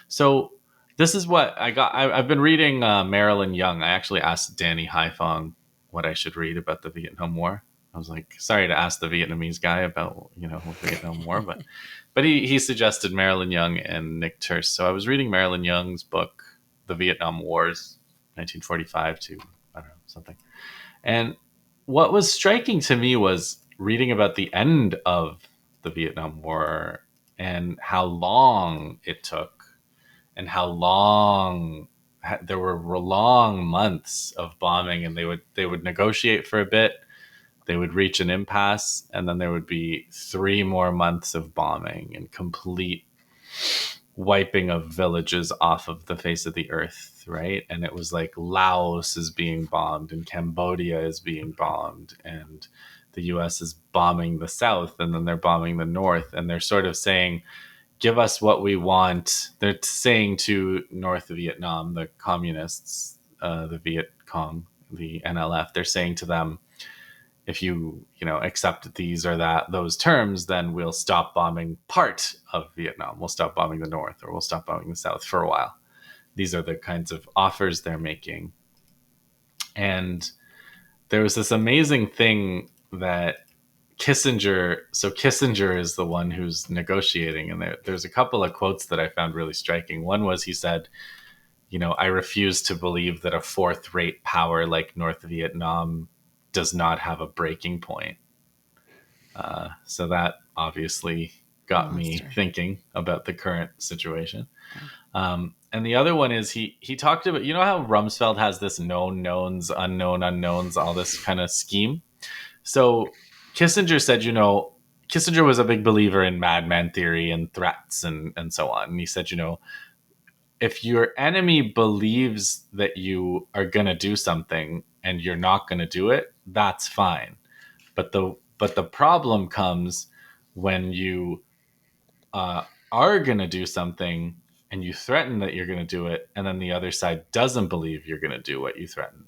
So this is what I got. I've been reading Marilyn Young. I actually asked Danny Haifong what I should read about the Vietnam War. I was like, sorry to ask the Vietnamese guy about the Vietnam War, but he suggested Marilyn Young and Nick Turse. So I was reading Marilyn Young's book, The Vietnam Wars, 1945 to I don't know something. And what was striking to me was reading about the end of the Vietnam War and how long it took, and how long there were long months of bombing, and they would negotiate for a bit, they would reach an impasse, and then there would be 3 more months of bombing and complete wiping of villages off of the face of the earth, right? And it was like Laos is being bombed and Cambodia is being bombed, and the US is bombing the south, and then they're bombing the north, and they're sort of saying, give us what we want. They're saying to North Vietnam, the communists, the Viet Cong, the NLF, they're saying to them, if you accept these or those terms, then we'll stop bombing part of Vietnam. We'll stop bombing the north, or we'll stop bombing the south for a while. These are the kinds of offers they're making. And there was this amazing thing that Kissinger is the one who's negotiating, and there's a couple of quotes that I found really striking. One was, he said, I refuse to believe that a fourth-rate power like North Vietnam does not have a breaking point. So that obviously got me Monster. thinking about the current situation. Yeah. And the other one is he talked about, how Rumsfeld has this known knowns, unknown unknowns, all this kind of scheme. So Kissinger said, Kissinger was a big believer in madman theory and threats and so on. And he said, if your enemy believes that you are going to do something and you're not going to do it, that's fine. But the problem comes when you are going to do something and you threaten that you're going to do it, and then the other side doesn't believe you're going to do what you threatened.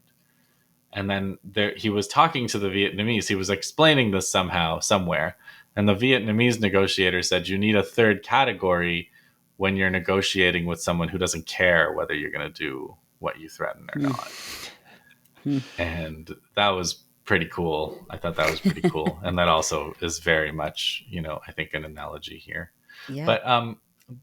And then he was talking to the Vietnamese. He was explaining this somehow, somewhere. And the Vietnamese negotiator said, you need a third category when you're negotiating with someone who doesn't care whether you're going to do what you threaten or not. And that was pretty cool. I thought that was pretty cool. And that also is very much, I think, an analogy here. Yeah. But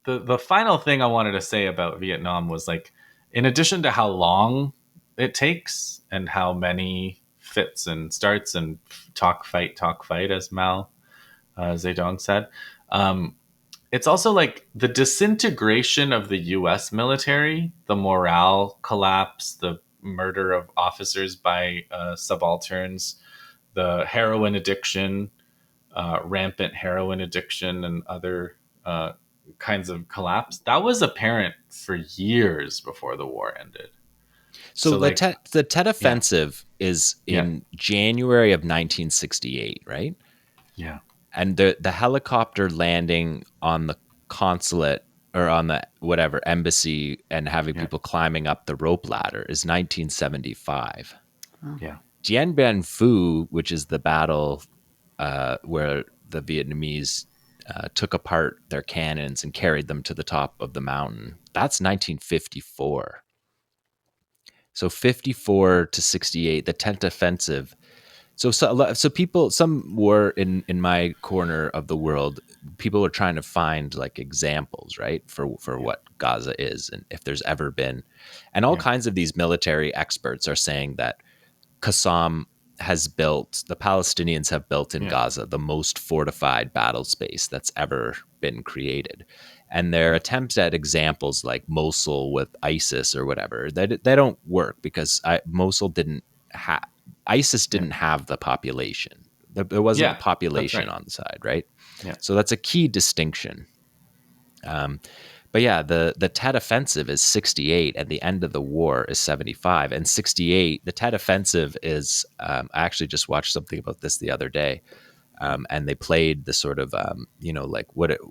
the final thing I wanted to say about Vietnam was, like, in addition to how long it takes and how many fits and starts and talk fight, as Mao Zedong said, it's also like the disintegration of the U.S. military, the morale collapse, the murder of officers by subalterns, the heroin addiction, rampant heroin addiction, and other kinds of collapse. That was apparent for years before the war ended. So So, the like, Tet yeah, Offensive is yeah, in January of 1968, right? yeah, And the helicopter landing on the consulate or on the whatever embassy and having Yeah. people climbing up the rope ladder is 1975. Oh. Yeah. Dien Bien Phu, which is the battle where the Vietnamese took apart their cannons and carried them to the top of the mountain, that's 1954. So 54 to 68, the 10th offensive. So people, some were in my corner of the world, people are trying to find like examples, right, for Yeah. what Gaza is and if there's ever been, and all Yeah. kinds of these military experts are saying that Qassam has built, the Palestinians have built in Yeah. Gaza the most fortified battle space that's ever been created. And their Yeah. attempts at examples like Mosul with ISIS or whatever, they don't work because Mosul didn't have, ISIS Yeah. didn't have the population. There wasn't Yeah. That's population right. on the side, right? Yeah. So that's a key distinction. Um, but yeah, the Tet Offensive is 68 and the end of the war is 75. And 68, the Tet Offensive is, I actually just watched something about this the other day. And they played the sort of, like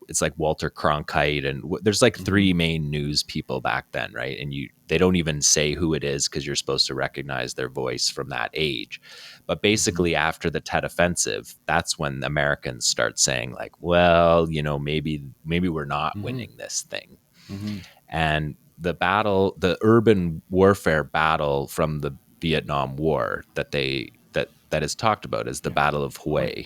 it's like Walter Cronkite. And there's like Mm-hmm. three main news people back then, right? And they don't even say who it is because you're supposed to recognize their voice from that age. But Mm-hmm. basically, after the Tet Offensive, that's when Americans start saying, like, well, maybe we're not Mm-hmm. winning this thing. Mm-hmm. And the urban warfare battle from the Vietnam War that is talked about is the Yeah. Battle of What? Hue,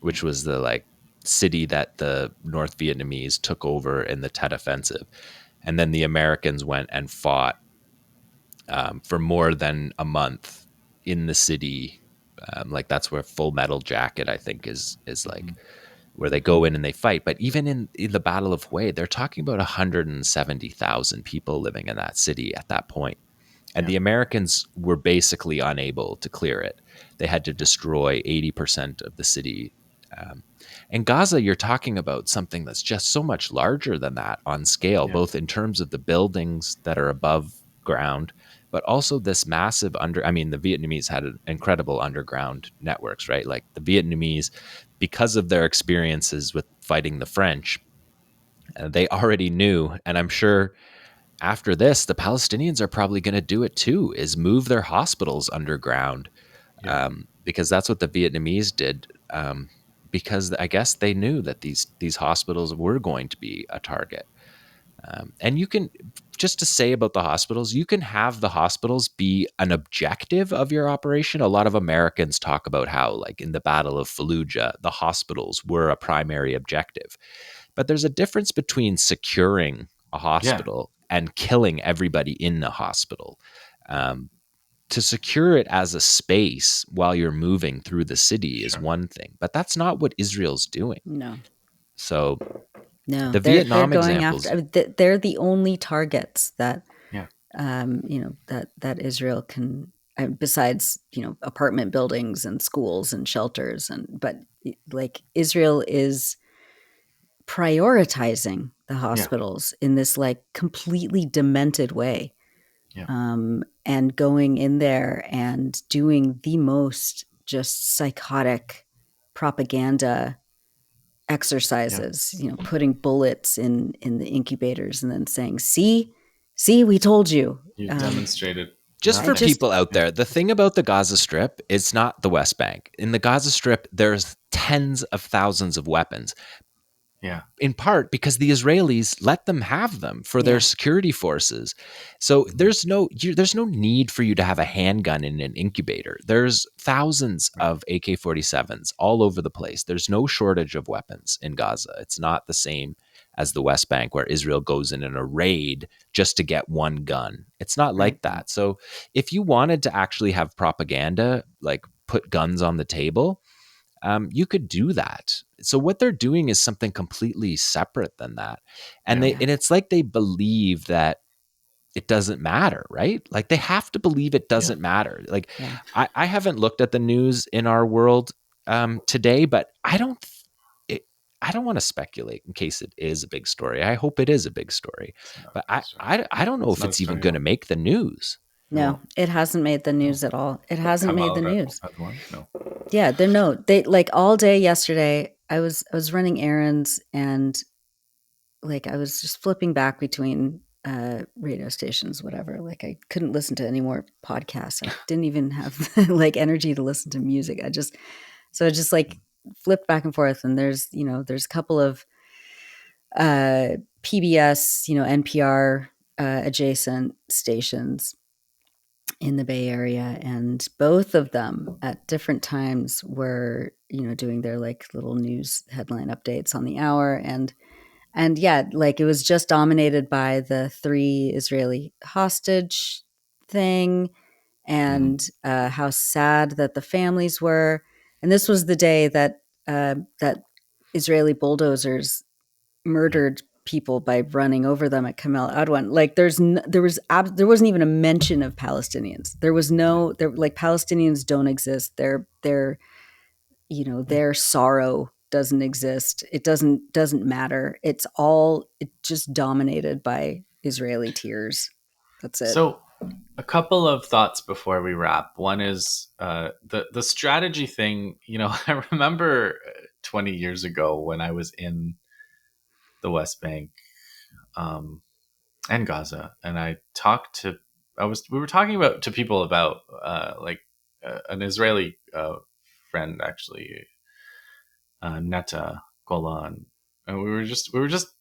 which was the like city that the North Vietnamese took over in the Tet Offensive. And then the Americans went and fought for more than a month in the city. Like that's where Full Metal Jacket, I think, is Mm-hmm. like where they go in and they fight. But even in the Battle of Hue, they're talking about 170,000 people living in that city at that point. And Yeah. the Americans were basically unable to clear it. They had to Yeah. destroy 80% of the city. Um, in Gaza, you're talking about something that's just so much larger than that on scale, Yeah. both in terms of the buildings that are above ground, but also this massive I mean, the Vietnamese had an incredible underground networks, right? Like the Vietnamese, because of their experiences with fighting the French, they already knew, and I'm sure after this, the Palestinians are probably going to do it too, is move their hospitals underground, Yeah. because that's what the Vietnamese did. Because I guess they knew that these hospitals were going to be a target. And you can, just to say about the hospitals, you can have the hospitals be an objective of your operation. A lot of Americans talk about how, like in the Battle of Fallujah, the hospitals were a primary objective. But there's a difference between securing a Yeah. hospital and killing everybody in the hospital. Um, to secure it as a space while you're moving through the city is Sure. one thing, but that's not what Israel's doing. No. So No, the they're Vietnam going after. examples, I mean, they're the only targets that Yeah. that Israel can, besides apartment buildings and schools and shelters, but like Israel is prioritizing the Yeah. hospitals in this like completely demented way, Yeah. and going in there and doing the most just psychotic propaganda Yeah. exercises, putting bullets in the incubators and then saying, see, we told you. You demonstrated just for I nothing. just, people out Yeah. there, the thing about the Gaza Strip is not the West Bank. In the Gaza Strip, there's tens of thousands of weapons, Yeah. in part because the Israelis let them have them for their yeah, security forces. So Mm-hmm. there's no need for you to have a handgun in an incubator. There's thousands Right. of AK-47s all over the place. There's no shortage of weapons in Gaza. It's not the same as the West Bank where Israel goes in a raid just to get one gun. It's not right. like that. So if you wanted to actually have propaganda, like put guns on the table, you could do that. So what they're doing is something completely separate than that. And Yeah. they and it's like they believe that it doesn't matter, right? Like they have to believe it Yeah. doesn't matter. Like Yeah. I haven't looked at the news in our world today, but I don't want to speculate in case it is a big story. I hope it is a big story, It's not but a big story. I don't know It's if not a it's even story at going to all. make the news. It No, won't. it hasn't made the No. news at all. It hasn't made the Kamal news. had one. No. Yeah, they like all day yesterday. I was running errands and like I was just flipping back between radio stations, whatever. Like I couldn't listen to any more podcasts. I didn't even have like energy to listen to music. I just like flipped back and forth. And there's a couple of PBS, NPR adjacent stations in the Bay Area, and both of them at different times were doing their like little news headline updates on the hour. And yeah, like it was just dominated by the 3 Israeli hostage thing, and how sad that the families were. And this was the day that that Israeli bulldozers murdered people by running over them at Kamel Adwan. Like there wasn't even a mention of Palestinians. There was no there like Palestinians don't exist. Their sorrow doesn't exist. It doesn't matter. It just dominated by Israeli tears. That's it. So, a couple of thoughts before we wrap. One is the strategy thing. I remember 20 years ago when I was in the West Bank and Gaza, and we were talking to people about an Israeli friend actually, Netta Golan, and we were just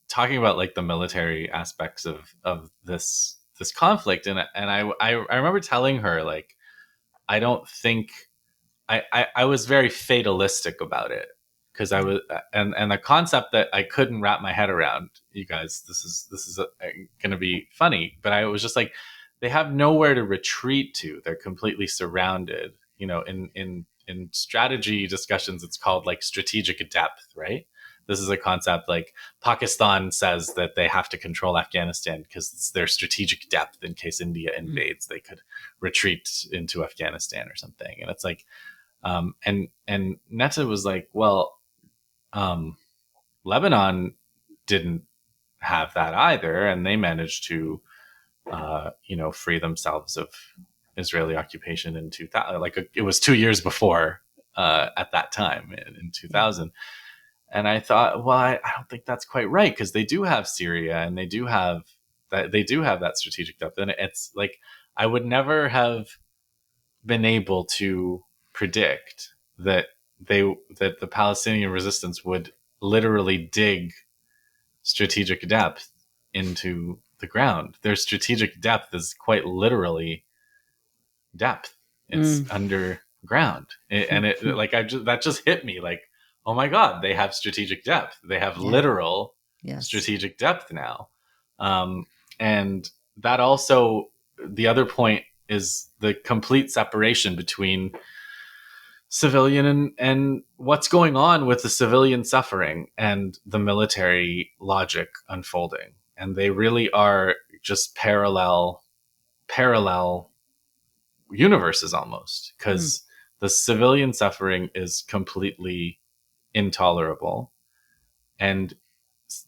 talking about like the military aspects of this conflict, and I remember telling her like I don't think I was very fatalistic about it because I was and the concept that I couldn't wrap my head around. You guys, this is going to be funny, but I was just like, they have nowhere to retreat to. They're completely surrounded. In strategy discussions, it's called like strategic depth, right? This is a concept like Pakistan says that they have to control Afghanistan because it's their strategic depth in case India invades, they could retreat into Afghanistan or something. And it's like, and Netta was like, well, Lebanon didn't have that either, and they managed to, free themselves of Israeli occupation in 2000. It was 2 years before, at that time in 2000. And I thought, well, I don't think that's quite right because they do have Syria and they do have that strategic depth, and it's like I would never have been able to predict that the Palestinian resistance would literally dig strategic depth into the ground. Their strategic depth is quite literally depth. It's underground, and it like that just hit me like, oh my god, they have strategic depth. They have literal strategic depth now, and that also the other point is the complete separation between civilian and what's going on with the civilian suffering and the military logic unfolding. And they really are just parallel universes almost, because the civilian suffering is completely intolerable, and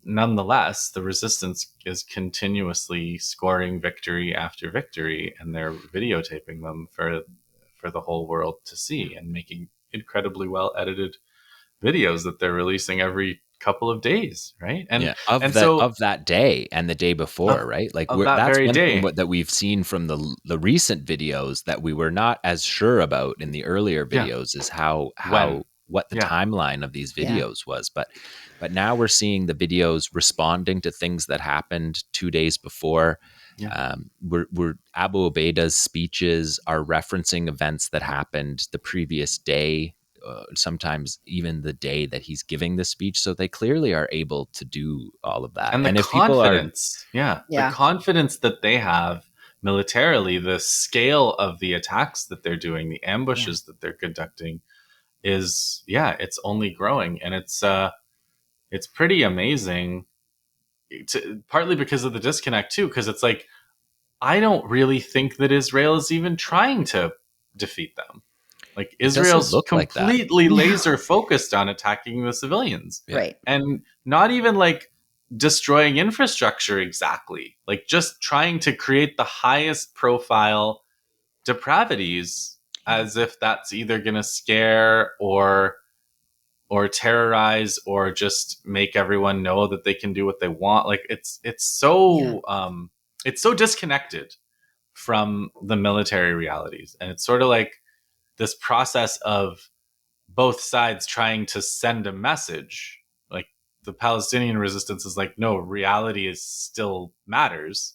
nonetheless the resistance is continuously scoring victory after victory, and they're videotaping them for the whole world to see and making incredibly well edited videos that they're releasing every couple of days, right? Of that day and the day before, right? Like of that that's very one thing day. that we've seen from the recent videos that we were not as sure about in the earlier Yeah. videos is how When? what the Yeah. timeline of these videos was. But now we're seeing the videos responding to things that happened 2 days before. Yeah. We're Abu Ubaida's speeches are referencing events that happened the previous day, sometimes even the day that he's giving the speech. So they clearly are able to do all of that. And the And if people are, confidence, the confidence that they have militarily, the scale of the attacks that they're doing, the ambushes that they're conducting is, it's only growing. And it's pretty amazing, partly because of the disconnect too, because it's like, I don't really think that Israel is even trying to defeat them. Like Israel's look like that. completely laser focused on attacking the civilians. Yeah. Right. And not even like destroying infrastructure exactly. Like just trying to create the highest profile depravities, as if that's either going to scare or or terrorize or just make everyone know that they can do what they want. Like it's so disconnected from the military realities, and it's sort of like this process of both sides trying to send a message. Like the Palestinian resistance is like, no, reality is still matters,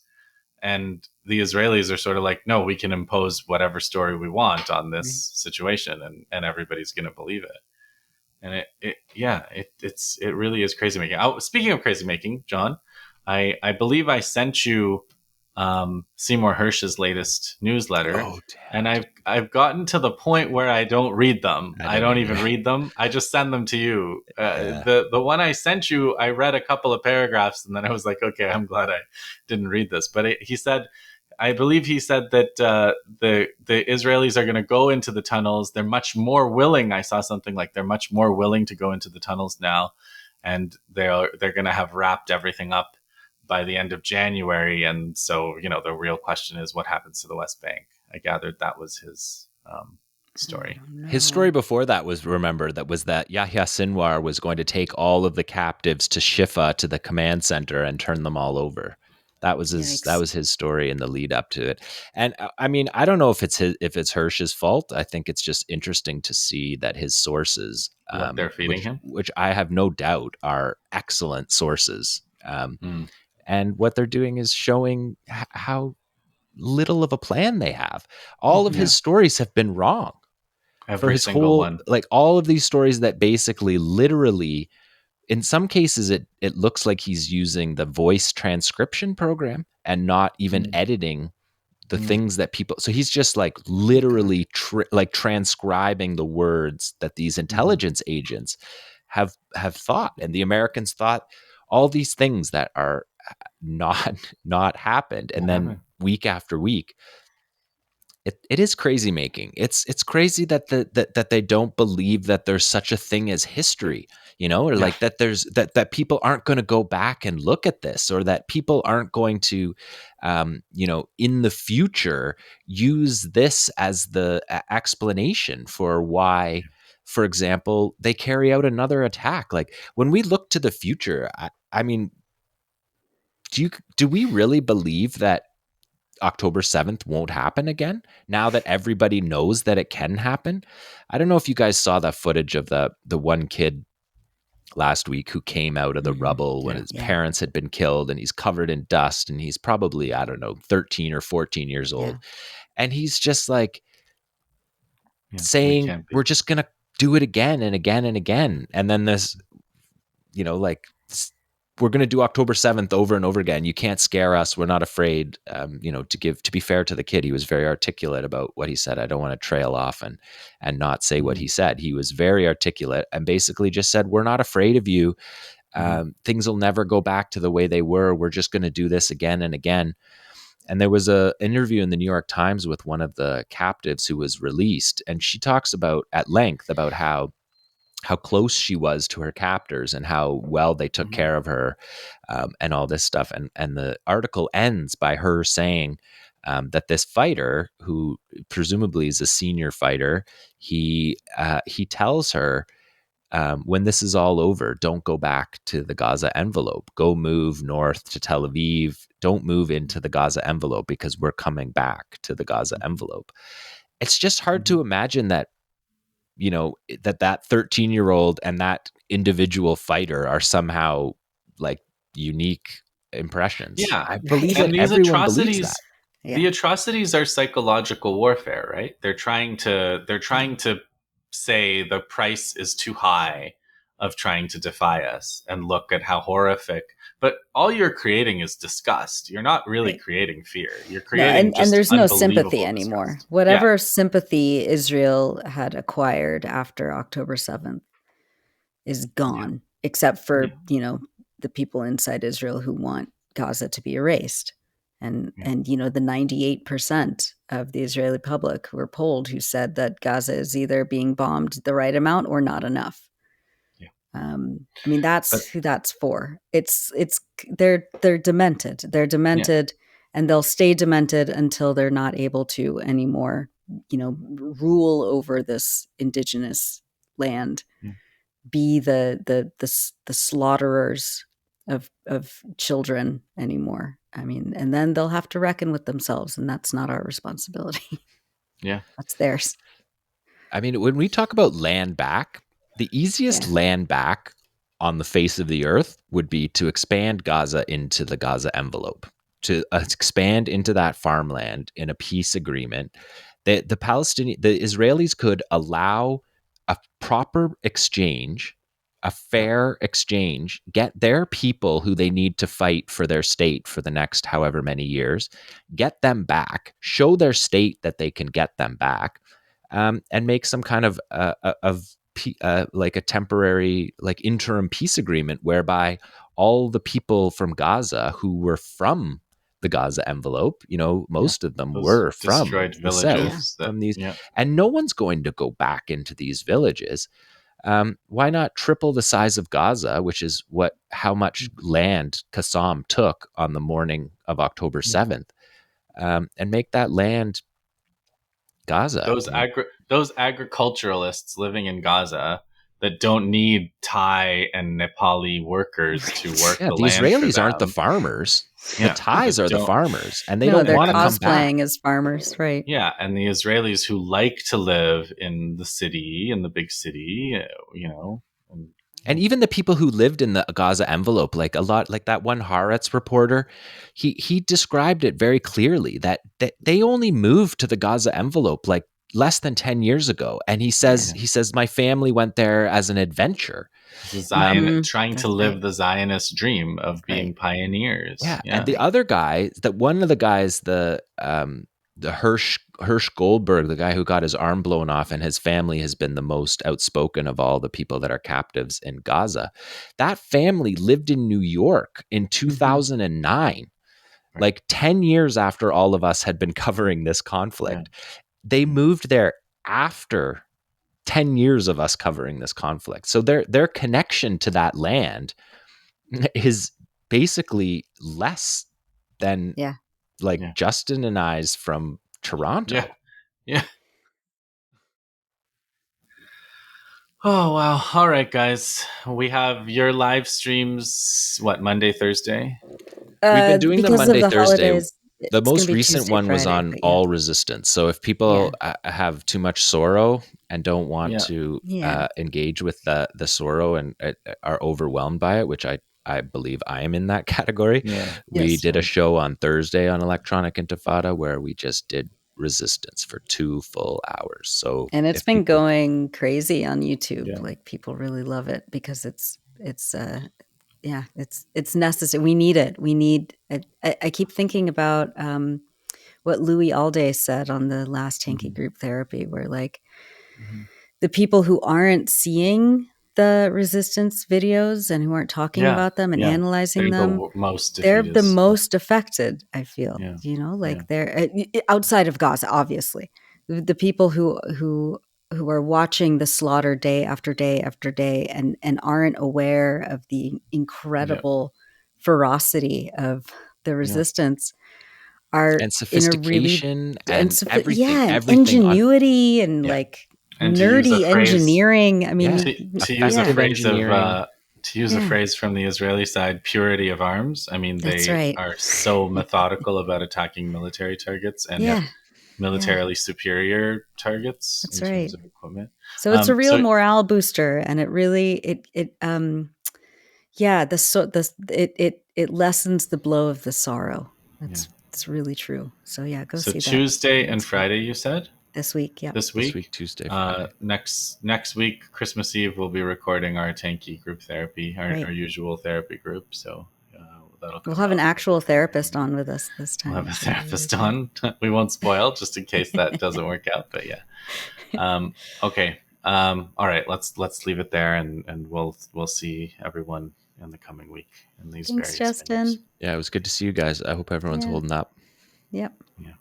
and the Israelis are sort of like, no, we can impose whatever story we want on Right. this situation, and everybody's going to believe it. And it really is crazy making. Oh, speaking of crazy making, John, I believe I sent you Seymour Hersh's latest newsletter, Oh, and damn it. I've gotten to the point where I don't read them. I I don't don't either. even read them. I just send them to you. Yeah. The one I sent you, I read a couple of paragraphs, and then I was like, okay, I'm glad I didn't read this. But he said, I believe he said that the Israelis are going to go into the tunnels. They're much more willing. I saw something like they're much more willing to go into the tunnels now, and they're going to have wrapped everything up by the end of January. And so, the real question is what happens to the West Bank. I gathered that was his I story. don't His story know. before that was, remember, that was that Yahya Sinwar was going to take all of the captives to Shifa, to the command center, and turn them all over. That Yikes. was his story in the lead up to it. And I mean, I don't know if it's Hirsch's fault. I think it's just interesting to see that his sources, What they're feeding him. which I have no doubt are excellent sources, Mm. and what they're doing is showing how little of a plan they have. Hmm. All of his Yeah, stories have been wrong for every his single whole, one. like, all of these stories that basically literally, in some cases it looks like he's using the voice transcription program and not even Mm. editing the Mm. things that people, so he's just like My God. literally like transcribing the words that these Mhm. intelligence agents have thought, and the Americans thought all these things that are not not happened, and What then happened? week after week it is crazy making. It's crazy that that they don't believe that there's such a thing as history, or Yeah. like that there's that people aren't going to go back and look at this, or that people aren't going to, in the future use this as the explanation for why, for example, they carry out another attack. Like, when we look to the future, I mean, do we really believe that October 7th won't happen again now that everybody knows that it can happen? I don't know if you guys saw that footage of the one kid last week who came out of the Hmm. rubble when Yeah. his Yeah. parents had been killed, and he's covered in dust, and he's probably, I don't know, 13 or 14 years Yeah. old. And he's just like Yeah. We saying, can't be. we're just going to do it again and again and again. And then this, like, we're going to do October 7th over and over again. You can't scare us. We're not afraid. To be fair to the kid, he was very articulate about what he said. I don't want to trail off and not say what Mhm. he said. He was very articulate and basically just said, we're not afraid of you. Mhm. Things will never go back to the way they were. We're just going to do this again and again. And there was a interview in the New York Times with one of the captives who was released, and she talks about at length about how close she was to her captors and how well they took Mhm. care of her, and all this stuff. And the article ends by her saying, that this fighter, who presumably is a senior fighter, he tells her, when this is all over, don't go back to the Gaza envelope. Go move north to Tel Aviv. Don't move into the Gaza envelope, because we're coming back to the Gaza Mhm. envelope. It's just hard Mhm. to imagine that, that 13-year-old and that individual fighter are somehow like unique impressions. Yeah. I believe Right. that And these everyone believes that. atrocities, Yeah. the atrocities are psychological warfare, right? They're trying to say the price is too high of trying to defy us, and look at how horrific. But all you're creating is disgust. You're not really Right. creating fear. You're No, creating and just there's no sympathy unbelievable anymore. disgust. Yeah. Whatever sympathy Israel had acquired after October 7th is Yeah. gone, except Yeah. for, the people inside Israel who want Gaza to be erased. And Yeah. and the 98% of the Israeli public who were polled who said that Gaza is either being bombed the right amount or not enough. Yeah. I mean, that's But who that's for. They're demented. They're yeah. demented, and they'll stay demented until they're not able to anymore, rule over this indigenous land Yeah. be the slaughterers of children anymore. I mean, and then they'll have to reckon with themselves, and that's not our responsibility. Yeah. That's theirs. I mean, when we talk about land back, the easiest Yeah. land back on the face of the earth would be to expand Gaza into the Gaza envelope, to expand into that farmland in a peace agreement. The Israelis could allow a proper exchange, a fair exchange, get their people who they need to fight for their state for the next however many years, get them back, show their state that they can get them back, and make some kind of like a temporary, like interim peace agreement whereby all the people from Gaza who were from the Gaza envelope, Yeah. most of them Those were from destroyed the Yeah. south, villages that, from these, yeah. and no one's going to go back into these villages. Why not triple the size of Gaza, which is how much land Qassam took on the morning of October 7th, and make that land Gaza? Those agriculturalists living in Gaza that don't need Thai and Nepali workers to work Yeah, the the land for Israelis aren't the them. farmers. The Yeah, Thais that are the don't. farmers, and they No, don't they're want to come back. cosplaying as farmers, right? Yeah, and the Israelis who like to live in the city, in the big city, and, And even the people who lived in the Gaza envelope, like a lot, like that one Haaretz reporter, he described it very clearly that they only moved to the Gaza envelope like less than 10 years ago. And he Yeah. says my family went there as an adventure. trying to That's live right. the Zionist dream of being Right. pioneers. Yeah, and Yeah, the other guy, one of the guys, the Hirsch Goldberg, the guy who got his arm blown off, and his family has been the most outspoken of all the people that are captives in Gaza. That family lived in New York in 2009, right. like 10 years after all of us had been covering this Yeah, conflict. They moved there after 10 years of us covering this conflict. So their connection to that land is basically less than Yeah. like yeah, Justin and I's from yeah, Toronto. yeah. Oh wow! All right, guys, we have your live streams. What, Monday, Thursday? We've been doing them Because of Monday, the Thursday. holidays, The it's going most to be recent Tuesday, one was Friday, on but yeah. all resistance. So if Yeah. people have too much sorrow and don't want Yeah, to Yeah. engage with the sorrow and are overwhelmed by it, which I believe I am in that category, yeah. we Yes. did a show on Thursday on Electronic Intifada where we just did resistance for 2 full hours. So And it's if been people, going crazy on YouTube. Yeah. Like people really love it because yeah, it's necessary. We need it. We need. I keep thinking about what Louis Alday said on the last Hanky Mhm. Group Therapy, where like Mhm. the people who aren't seeing the resistance videos and who aren't talking Yeah, about them and yeah. analyzing They're the them, most they're the defeatist. most affected. I feel, Yeah, yeah, like they're outside of Gaza, obviously, the people who are watching the slaughter day after day after day and aren't aware of the yeah, incredible ferocity of the yeah, resistance are and in a really sophistication and yeah, and everything on, ingenuity and yeah. like And to use a nerdy phrase, engineering. I yeah, mean, to use a yeah, effective phrase of engineering. to use a yeah, phrase from the Israeli side, purity of arms. I mean, that's they right. are so methodical about attacking military targets and yet Yeah, yeah, militarily superior targets that's in terms right. of equipment. So it's a real So morale booster, and it really yeah, it lessens the blow of the sorrow. yeah. It's really true. So yeah, go So see that. Tuesday and It's good. Friday, you said? This week. Yeah, This This week, week. Tuesday, Friday. Next week, Christmas Eve, we'll be recording our Tanky group therapy, our right. usual therapy group. So that'll We'll come have an out. actual therapist on with us this We'll time, have a which will be really therapist fun. on. We won't spoil just in case that doesn't work out. But yeah. Okay. All right. Let's leave it there, and we'll see everyone in the coming week in these Thanks, various venues. Justin. Yeah, it was good to see you guys. I hope everyone's Yeah. holding up. Yep. Yeah.